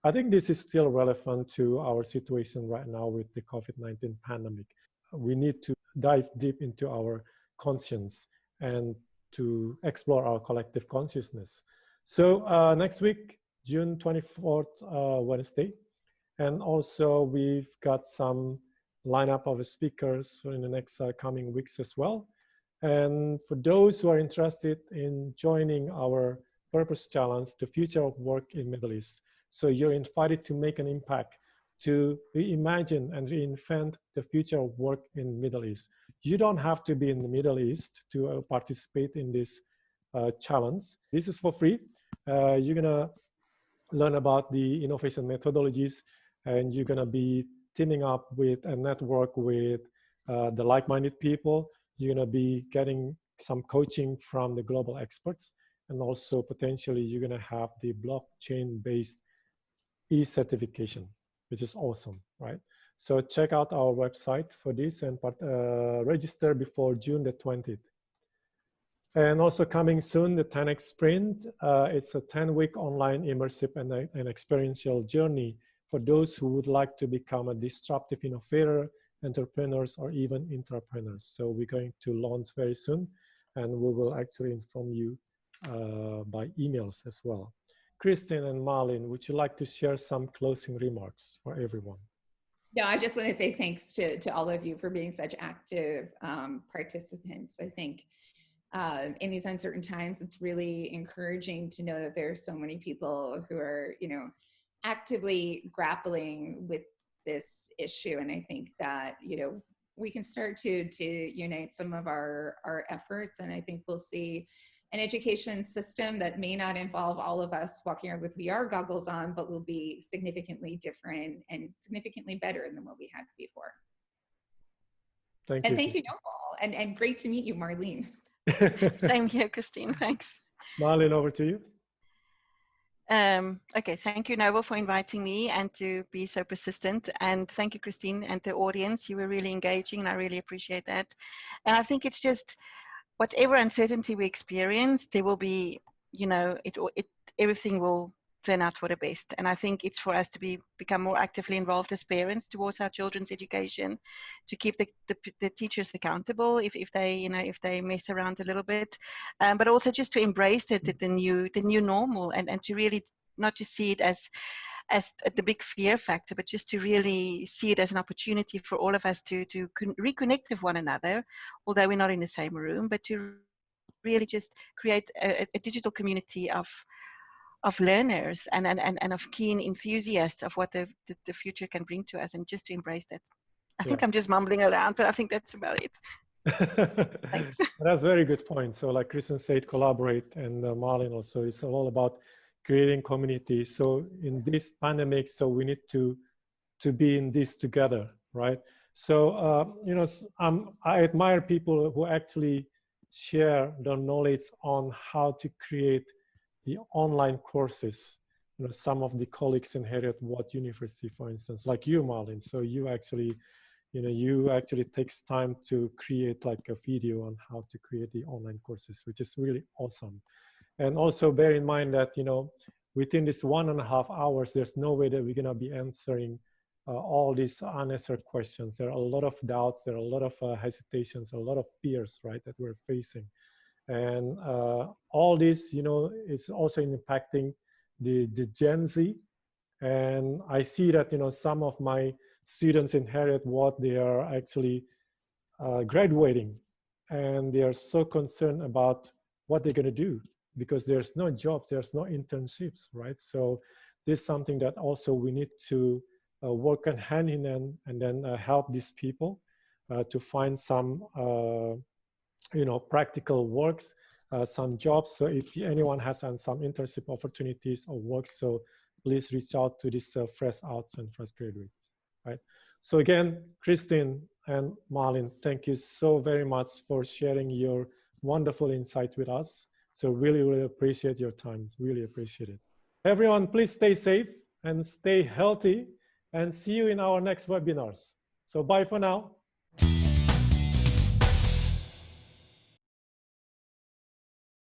I think this is still relevant to our situation right now with the COVID-19 pandemic. We need to dive deep into our conscience and to explore our collective consciousness. So next week, June 24th, Wednesday, and also we've got some lineup of speakers in the next coming weeks as well. And for those who are interested in joining our Purpose Challenge, the future of work in Middle East, so you're invited to make an impact, to reimagine and reinvent the future of work in Middle East. You don't have to be in the Middle East to participate in this challenge. This is for free. You're gonna learn about the innovation methodologies, and you're gonna be teaming up with a network with the like-minded people. You're gonna be getting some coaching from the global experts, and also potentially you're gonna have the blockchain-based e-certification, which is awesome, right? So check out our website for this and register before June the 20th. And also coming soon, the 10X Sprint. It's a 10-week online immersive and experiential journey for those who would like to become a disruptive innovator, entrepreneurs, or even entrepreneurs. So we're going to launch very soon, and we will actually inform you by emails as well. Christine and Marlene, would you like to share some closing remarks for everyone? No, I just want to say thanks to all of you for being such active participants. I think in these uncertain times, it's really encouraging to know that there are so many people who are, you know, actively grappling with this issue. And I think that, you know, we can start to unite some of our efforts, and I think we'll see an education system that may not involve all of us walking around with VR goggles on, but will be significantly different and significantly better than what we had before. Thank you. And thank you, Noble. And great to meet you, Marlene. Same here, Christine. Thanks. Marlene, over to you. Okay, thank you, Noble, for inviting me and to be so persistent. And thank you, Christine, and the audience. You were really engaging, and I really appreciate that. And I think it's just, whatever uncertainty we experience, there will be, you know, everything will turn out for the best. And I think it's for us to become more actively involved as parents towards our children's education, to keep the teachers accountable if they, you know, if they mess around a little bit, but also just to embrace the new normal, and to really not to see it as the big fear factor, but just to really see it as an opportunity for all of us to reconnect with one another, although we're not in the same room, but to really just create a digital community of learners and of keen enthusiasts of what the future can bring to us, and just to embrace that. I think I'm just mumbling around, but I think that's about it. Thanks. That's a very good point. So like Kristen said, collaborate, and Marlene also, it's all about creating community. So in this pandemic, so we need to be in this together, right? So, you know, I admire people who actually share their knowledge on how to create the online courses. You know, some of the colleagues in Heriot-Watt University, for instance, like you, Marlin. So you actually, you know, you actually takes time to create like a video on how to create the online courses, which is really awesome. And also bear in mind that, you know, within this 1.5 hours, there's no way that we're gonna be answering all these unanswered questions. There are a lot of doubts, there are a lot of hesitations, a lot of fears, right, that we're facing. And all this, you know, is also impacting the Gen Z. And I see that, you know, some of my students in Heriot-Watt, they are actually graduating, and they are so concerned about what they're going to do, because there's no jobs, there's no internships, right? So this is something that also we need to work on hand in hand, and then help these people to find some, you know, practical works, some jobs. So if anyone has some internship opportunities or work, so please reach out to these fresh outs and fresh graduates, right? So again, Christine and Marlin, thank you so very much for sharing your wonderful insight with us. So really, really appreciate your time. Really appreciate it. Everyone, please stay safe and stay healthy, and see you in our next webinars. So bye for now.